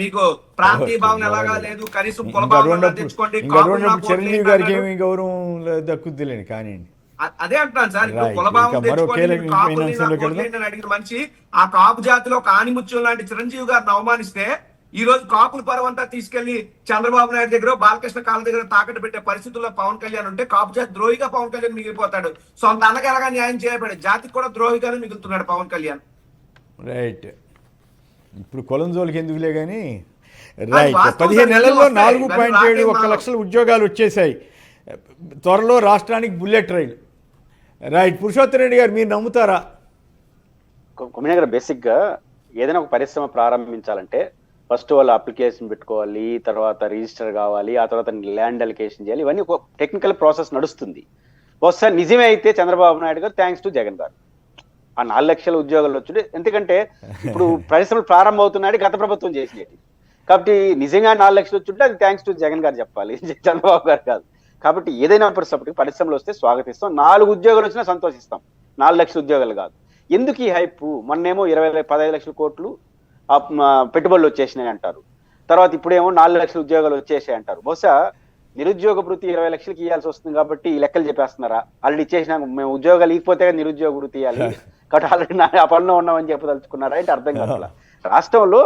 మీకు ప్రాంతీయ భావన ఎలాగా లేదు, కనీసం కుల భావన తెచ్చుకోండి, చిరంజీవి గారికి ఏమి గౌరవం దక్కుద్దిలేండి. కానీ అదే అంటున్నాను సార్, కుల భావన తెచ్చుకోండి అడిగిన మనిషి ఆ కాపు జాతిలో ఒక ఆణిముత్యం లాంటి చిరంజీవి గారిని అవమానిస్తే ఈ రోజు కాపుల పరవంతా తీసుకెళ్లి చంద్రబాబు నాయుడు దగ్గర బాలకృష్ణ కాళ్ళ దగ్గర తాకట్టు పెట్టే పరిస్థితుల్లో పవన్ కళ్యాణ్ ఉంటే కాపు జాతి ద్రోహిగా పవన్ కళ్యాణ్ మిగిలిపోతాడు. సొంత అన్నకి ఎలాగా న్యాయం చేయబడి జాతికి కూడా ద్రోహిగానే మిగులుతున్నాడు పవన్ కళ్యాణ్. రైట్. ఇప్పుడు కులం జోలికి ఎందుకులే కానీ రైట్. 15 నెలల్లో 4.7 లక్షల ఉద్యోగాలు వచ్చేసాయి. త్వరలో రాష్ట్రానికి బుల్లెట్ రైలు. రైట్. పురుషోత్తమ్ రెడ్డి గారు మీరు నమ్ముతారా? కొమ్మినేని గారు బేసిక్గా ఏదైనా ఒక పరిశ్రమ ప్రారంభించాలంటే ఫస్ట్ వాళ్ళు అప్లికేషన్ పెట్టుకోవాలి, తర్వాత రిజిస్టర్ కావాలి, ఆ తర్వాత ల్యాండ్ అలికేషన్ చేయాలి. ఇవన్నీ ఒక టెక్నికల్ ప్రాసెస్ నడుస్తుంది. బహుశా నిజమే అయితే చంద్రబాబు నాయుడు గారు థ్యాంక్స్ టు జగన్ గారు ఆ 4 లక్షల ఉద్యోగాలు వచ్చి, ఎందుకంటే ఇప్పుడు పరిశ్రమలు ప్రారంభం అవుతున్నాయి గత ప్రభుత్వం చేసినవి. కాబట్టి నిజంగా 4 లక్షలు వచ్చుంటే అది థ్యాంక్స్ టు జగన్ గారు చెప్పాలి, చంద్రబాబు గారు కాదు. కాబట్టి ఏదైనా పరిశ్రమలు వస్తే స్వాగతిస్తాం. 4 ఉద్యోగాలు వచ్చినా సంతోషిస్తాం, 4 లక్షల ఉద్యోగాలు కాదు. ఎందుకు ఈ హైప్? మొన్నేమో 15 లక్షల కోట్లు పెట్టుబడులు వచ్చేసినాయి అంటారు, తర్వాత ఇప్పుడేమో 4 లక్షల ఉద్యోగాలు వచ్చేసాయి అంటారు. బహుశా నిరుద్యోగ వృత్తి 20 లక్షలకి ఇవ్వాల్సి వస్తుంది కాబట్టి ఈ లెక్కలు చెప్పేస్తున్నారా? ఆల్రెడీ ఇచ్చేసినా మేము ఉద్యోగాలు ఇవ్వకపోతే నిరుద్యోగ వృత్తి ఇవ్వాలి కాబట్టి ఆల్రెడీ ఆ పనిలో ఉన్నామని చెప్పదలుచుకున్నారా అంటే అర్థం కాదు. రాష్ట్రంలో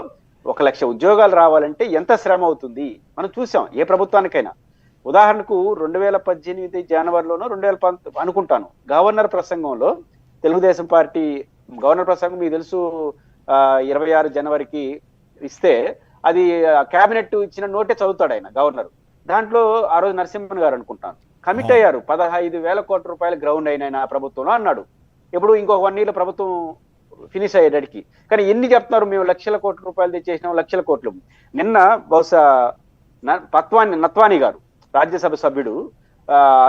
1 లక్ష ఉద్యోగాలు రావాలంటే ఎంత శ్రమ అవుతుంది మనం చూసాం ఏ ప్రభుత్వానికైనా. ఉదాహరణకు 2018 జనవరిలోనో 2019 అనుకుంటాను గవర్నర్ ప్రసంగంలో, తెలుగుదేశం పార్టీ గవర్నర్ ప్రసంగం మీకు తెలుసు 26 జనవరికి ఇస్తే అది కేబినెట్ ఇచ్చిన నోటే చదువుతాడు ఆయన గవర్నర్. దాంట్లో ఆ రోజు నరసింహన్ గారు అనుకుంటాను కమిట్ అయ్యారు 15,000 కోట్ల రూపాయలు గ్రౌండ్ అయినా ప్రభుత్వంలో అన్నాడు. ఇప్పుడు ఇంకో 1 year ప్రభుత్వం ఫినిష్ అయ్యేటడికి. కానీ ఎన్ని చెప్తున్నారు మేము లక్షల కోట్ల రూపాయలు తెచ్చేసినాం, లక్షల కోట్లు. నిన్న బహుశా నత్వాని గారు రాజ్యసభ సభ్యుడు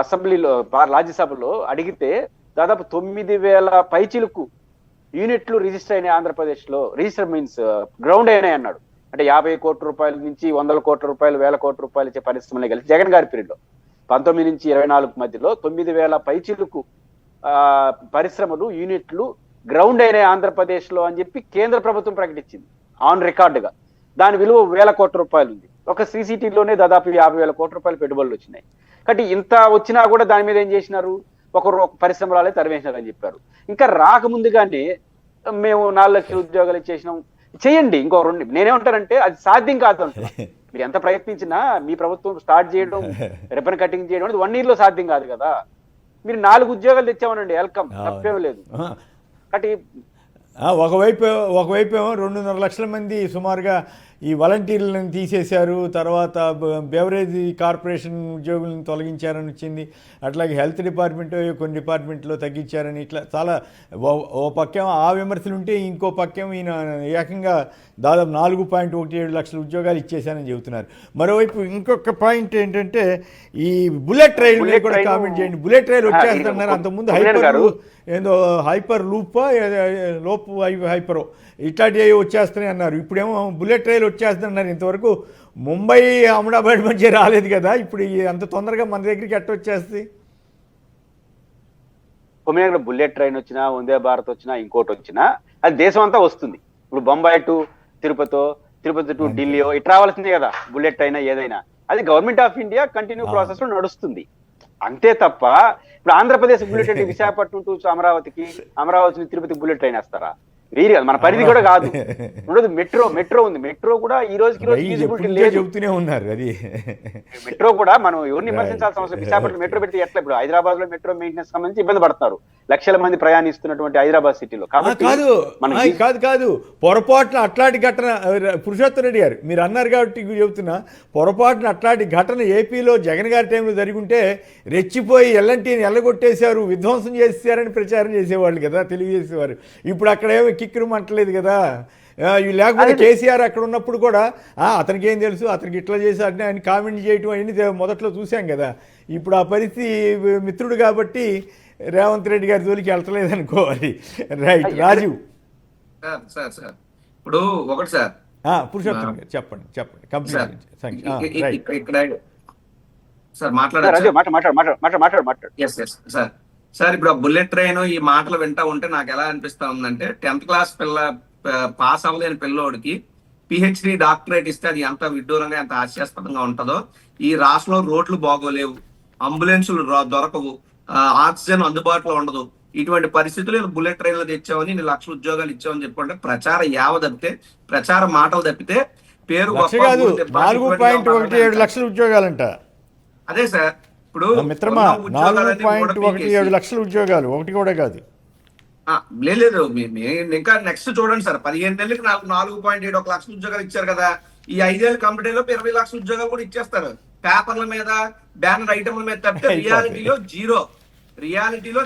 అసెంబ్లీలో రాజ్యసభలో అడిగితే దాదాపు 9,000 పైచిలకు యూనిట్లు రిజిస్టర్ అయినాయి ఆంధ్రప్రదేశ్లో. రిజిస్టర్ మీన్స్ గ్రౌండ్ అయినాయి అన్నాడు. అంటే 50 కోట్ల రూపాయల నుంచి 100 కోట్ల రూపాయలు 1000 కోట్ల రూపాయలు ఇచ్చే పరిశ్రమలే కలిసి జగన్ గారి పీరియడ్లో 19 నుంచి 24 మధ్యలో 9,000 పైచిలకు పరిశ్రమలు యూనిట్లు గ్రౌండ్ అయినాయి ఆంధ్రప్రదేశ్లో అని చెప్పి కేంద్ర ప్రభుత్వం ప్రకటించింది ఆన్ రికార్డుగా. దాని విలువ 1000 కోట్ల రూపాయలు ఉంది. ఒక CCTలోనే దాదాపు 50,000 కోట్ల రూపాయలు పెట్టుబడులు వచ్చినాయి. కాబట్టి ఇంత వచ్చినా కూడా దాని మీద ఏం చేసినారు, ఒక పరిశ్రమలే తరివేసినారని చెప్పారు. ఇంకా రాకముందుగానే మేము 4 లక్షల ఉద్యోగాలు ఇచ్చేసినాం. చేయండి ఇంకో 2. నేనేమంటానంటే అది సాధ్యం కాదు అంటున్నాను. మీరు ఎంత ప్రయత్నించినా మీ ప్రభుత్వం స్టార్ట్ చేయడం, రిబన్ కటింగ్ చేయడం అనేది 1 year లో సాధ్యం కాదు కదా. మీరు 4 ఉద్యోగాలు తెచ్చామనండి, వెల్కమ్, తప్పేం లేదు. కాబట్టి ఒకవైపు ఏమో 2.5 లక్షల మంది సుమారుగా ఈ వాలంటీర్లను తీసేశారు, తర్వాత బెవరేజ్ కార్పొరేషన్ ఉద్యోగులను తొలగించారని వచ్చింది. అట్లాగే హెల్త్ డిపార్ట్మెంట్ కొన్ని డిపార్ట్మెంట్లో తగ్గించారని ఇట్లా చాలా ఓ పక్కేమో ఆ విమర్శలు ఉంటే, ఇంకో పక్కేమో ఈయన ఏకంగా దాదాపు 4.17 లక్షల ఉద్యోగాలు ఇచ్చేశానని చెబుతున్నారు. మరోవైపు ఇంకొక పాయింట్ ఏంటంటే ఈ బుల్లెట్ రైలు కూడా కామెంట్ చేయండి. బుల్లెట్ రైలు వచ్చేస్తున్నారు. అంతకుముందు హైపర్ లూపో హైపరో ఇట్లాంటివి వచ్చేస్తున్నాయి అన్నారు. ఇప్పుడేమో బుల్లెట్ రైలు వచ్చేస్తున్నారు. ఇంతవరకు ముంబై అహ్మదాబాద్ మధ్య రాలేదు కదా, ఇప్పుడు అంత తొందరగా మన దగ్గరికి ఎట్ట వచ్చేస్తాయి? బుల్లెట్ ట్రైన్ వచ్చినా, వందే భారత్ వచ్చినా, ఇంకోటి వచ్చినా అది దేశం అంతా వస్తుంది. ఇప్పుడు బొంబాయి టు తిరుపతి టు ఢిల్లీ ఇటు రావాల్సిందే కదా బుల్లెట్ ట్రైన్ ఏదైనా. అది government of India continue process లో నడుస్తుంది అంతే తప్ప ఇప్పుడు Andhra Pradesh bullet train Visakhapatnam to Amaravati నుంచి తిరుపతి బుల్లెట్ ట్రైన్ వేస్తారా? వీరి మన పరిధి కూడా కాదు. మెట్రో ఉంది. మెట్రో కూడా ఈ రోజుకి చెబుతూనే ఉన్నారు. అది మెట్రో కూడా మనం ఎవరిని విమర్శించాల్సిన అవసరం. విశాఖపట్నం మెట్రో పెడితే ఎట్లా? ఇప్పుడు హైదరాబాద్ లో మెట్రో మెయింటెనెన్స్ సంబంధించి ఇబ్బంది పడుతున్నారు లక్షల మంది ప్రయాణిస్తున్నటువంటి హైదరాబాద్ సిటీలో. కాదు పొరపాటున అట్లాంటి ఘటన, పురుషోత్తమ్ రెడ్డి గారు మీరు అన్నారు కాబట్టి చెబుతున్నా, పొరపాటున అట్లాంటి ఘటన ఏపీలో జగన్ గారి టైంలో జరుగుంటే రెచ్చిపోయి ఎల్ఎన్టీని ఎల్లగొట్టేశారు, విధ్వంసం చేశారని ప్రచారం చేసేవాళ్ళు కదా తెలుగుదేశం వారు. ఇప్పుడు అక్కడేమో కిక్కురుమంటలేదు కదా. ఇవి లేకపోతే కేసీఆర్ అక్కడ ఉన్నప్పుడు కూడా అతనికి ఏం తెలుసు, అతనికి ఇట్లా చేశాడని ఆయన కామెంట్ చేయటం అవన్నీ మొదట్లో చూసాం కదా. ఇప్పుడు ఆ పరిస్థితి మిత్రుడు కాబట్టి రేవంత్ రెడ్డి గారి జోలికి వెళ్తలేదు అనుకోవాలి. రైట్ రాజీవ్. సార్ ఇప్పుడు ఒకటి సార్, పురుషోత్తం గారు చెప్పండి కంప్లీట్. ఇక్కడ సార్ మాట్లాడారు. ఎస్ సార్ ఇప్పుడు ఆ బుల్లెట్ ట్రైన్ ఈ మాటలు వింటా ఉంటే నాకు ఎలా అనిపిస్తా ఉందంటే 10th క్లాస్ పాస్ అవ్వలేని పిల్లోడికి పిహెచ్డి డాక్టరేట్ ఇస్తే అది ఎంత విడ్డూరంగా ఎంత హాస్యాస్పదంగా ఉంటుందో. ఈ రాష్ట్రంలో రోడ్లు బాగోలేవు, అంబులెన్సులు దొరకవు, ఆక్సిజన్ అందుబాటులో ఉండదు. ఇటువంటి పరిస్థితులు బుల్లెట్ ట్రైన్లు తెచ్చామని 1 లక్షల ఉద్యోగాలు ఇచ్చామని చెప్పుకుంటే ప్రచార యావ తప్పితే, ప్రచార మాటలు తప్పితే పేరు 4.17 లక్షల ఉద్యోగాలంట. అదే సార్ ఇప్పుడు మిత్రమా 4.17 లక్షల ఉద్యోగాలు ఒకటి కూడా కాదు. లేదు ఇంకా నెక్స్ట్ చూడండి సార్, 15 నెలలకి 4.71 లక్షల ఉద్యోగాలు ఇచ్చారు కదా. ఈ 5 ఏళ్ళు కంప్లీట్ అయ్యేలోపు 20 లక్షల ఉద్యోగాలు కూడా ఇచ్చేస్తారు. పేపర్ల మీద బ్యానర్ ఐటమ్ల మీద తప్పితే రియాలిటీలో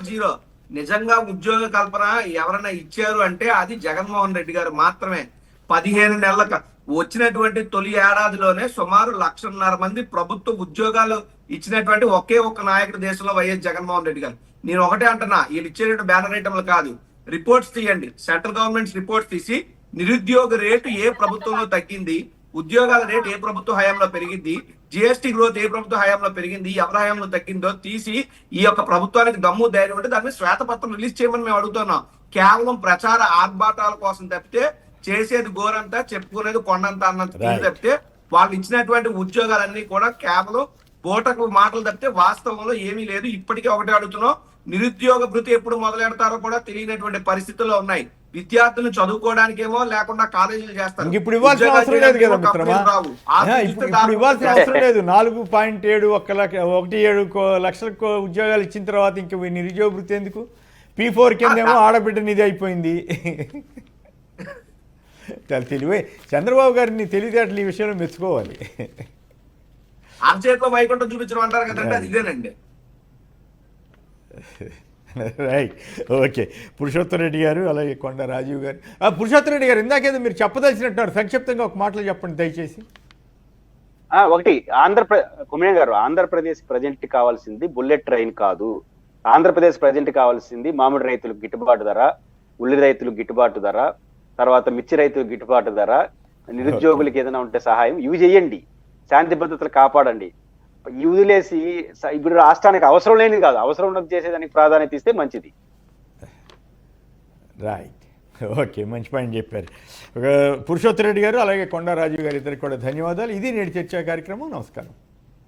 జీరో. నిజంగా ఉద్యోగ కల్పన ఎవరైనా ఇచ్చారు అంటే అది జగన్మోహన్ రెడ్డి గారు మాత్రమే. 15 నెలలకు వచ్చినటువంటి తొలి ఏడాదిలోనే సుమారు 1.5 మంది ప్రభుత్వ ఉద్యోగాలు ఇచ్చినటువంటి ఒకే ఒక్క నాయకుడు దేశంలో వైఎస్ జగన్మోహన్ రెడ్డి గారు. నేను ఒకటే అంటున్నా, వీళ్ళు ఇచ్చేటువంటి బ్యానర్ ఐటమ్లు కాదు, రిపోర్ట్స్ తీయండి. సెంట్రల్ గవర్నమెంట్ రిపోర్ట్స్ తీసి నిరుద్యోగ రేటు ఏ ప్రభుత్వంలో తగ్గింది, ఉద్యోగాల రేటు ఏ ప్రభుత్వ హయాంలో పెరిగింది, జిఎస్టీ గ్రోత్ ఏ ప్రభుత్వ హయాంలో పెరిగింది, ఎవరి హయాంలో తగ్గిందో తీసి ఈ యొక్క ప్రభుత్వానికి దమ్ము ధైర్యం ఉంటే దాన్ని శ్వేతపత్రం రిలీజ్ చేయమని మేము అడుగుతున్నాం. కేవలం ప్రచార ఆర్భాటాల కోసం తప్పితే చేసేది గోరంతా, చెప్పుకునేది కొండంత అన్నంత తప్పితే వాళ్ళు ఇచ్చినటువంటి ఉద్యోగాలన్నీ కూడా కేవలం బోటకు మాటలు తప్పితే వాస్తవంలో ఏమీ లేదు. ఇప్పటికే ఒకటే అడుగుతున్నాం, నిరుద్యోగ భృతి ఎప్పుడు మొదలెడతారో కూడా తెలియనటువంటి పరిస్థితుల్లో ఉన్నాయి. విద్యార్థులు చదువుకోవడానికేమో లేకుండా కాలేజీలు చేస్తారు. ఇప్పుడు ఇవ్వాల్సిన అవసరం లేదు కదా మిత్రమా, ఇప్పుడు ఇవ్వాల్సిన అవసరం లేదు. 4.17 లక్షల ఉద్యోగాలు ఇచ్చిన తర్వాత ఇంక నిరుద్యోగ భృతి ఎందుకు? P4 కిందేమో ఆడబిడ్డ నిధి అయిపోయింది. చాలా తెలివే చంద్రబాబు గారిని తెలివితేటలు ఈ విషయంలో మెచ్చుకోవాలి. అరచేతిలో వైకుంఠం చూపించడం అంటారు కదండి, అది ఇదేనండి. Right, okay. పురుషోత్తం రెడ్డి గారు, అలాగే కొండ రాజీవ్ గారు. పురుషోత్తం రెడ్డి గారు, ఇందాకేదో మీరు చెప్పదలిచినట్టున్నారు, సంక్షిప్తంగా ఒక మాటలో చెప్పండి దయచేసి. ఒకటి, కుమ్మయ్య గారు, ఆంధ్రప్రదేశ్ ప్రజెంట్ కావాల్సింది బుల్లెట్ ట్రైన్ కాదు. ఆంధ్రప్రదేశ్ ప్రజెంట్ కావాల్సింది మామిడి రైతులకు గిట్టుబాటు ధర, ఉల్లి రైతులకు గిట్టుబాటు ధర, తర్వాత మిర్చి రైతులకు గిట్టుబాటు ధర, నిరుద్యోగులకు ఏదైనా ఉంటే సహాయం, ఇవి చేయండి. శాంతి భద్రతలు కాపాడండి. ఇవి వదిలేసి ఇప్పుడు రాష్ట్రానికి అవసరం లేనిది కాదు, అవసరం ఉన్నది చేసేదానికి ప్రాధాన్యత ఇస్తే మంచిది. రైట్, ఓకే, మంచి పాయింట్ చెప్పారు. పురుషోత్తమ రెడ్డి గారు, అలాగే కొండ రాజీవ్ గారు, ఇద్దరికి కూడా ధన్యవాదాలు. ఇది నేటి చర్చా కార్యక్రమం. నమస్కారం.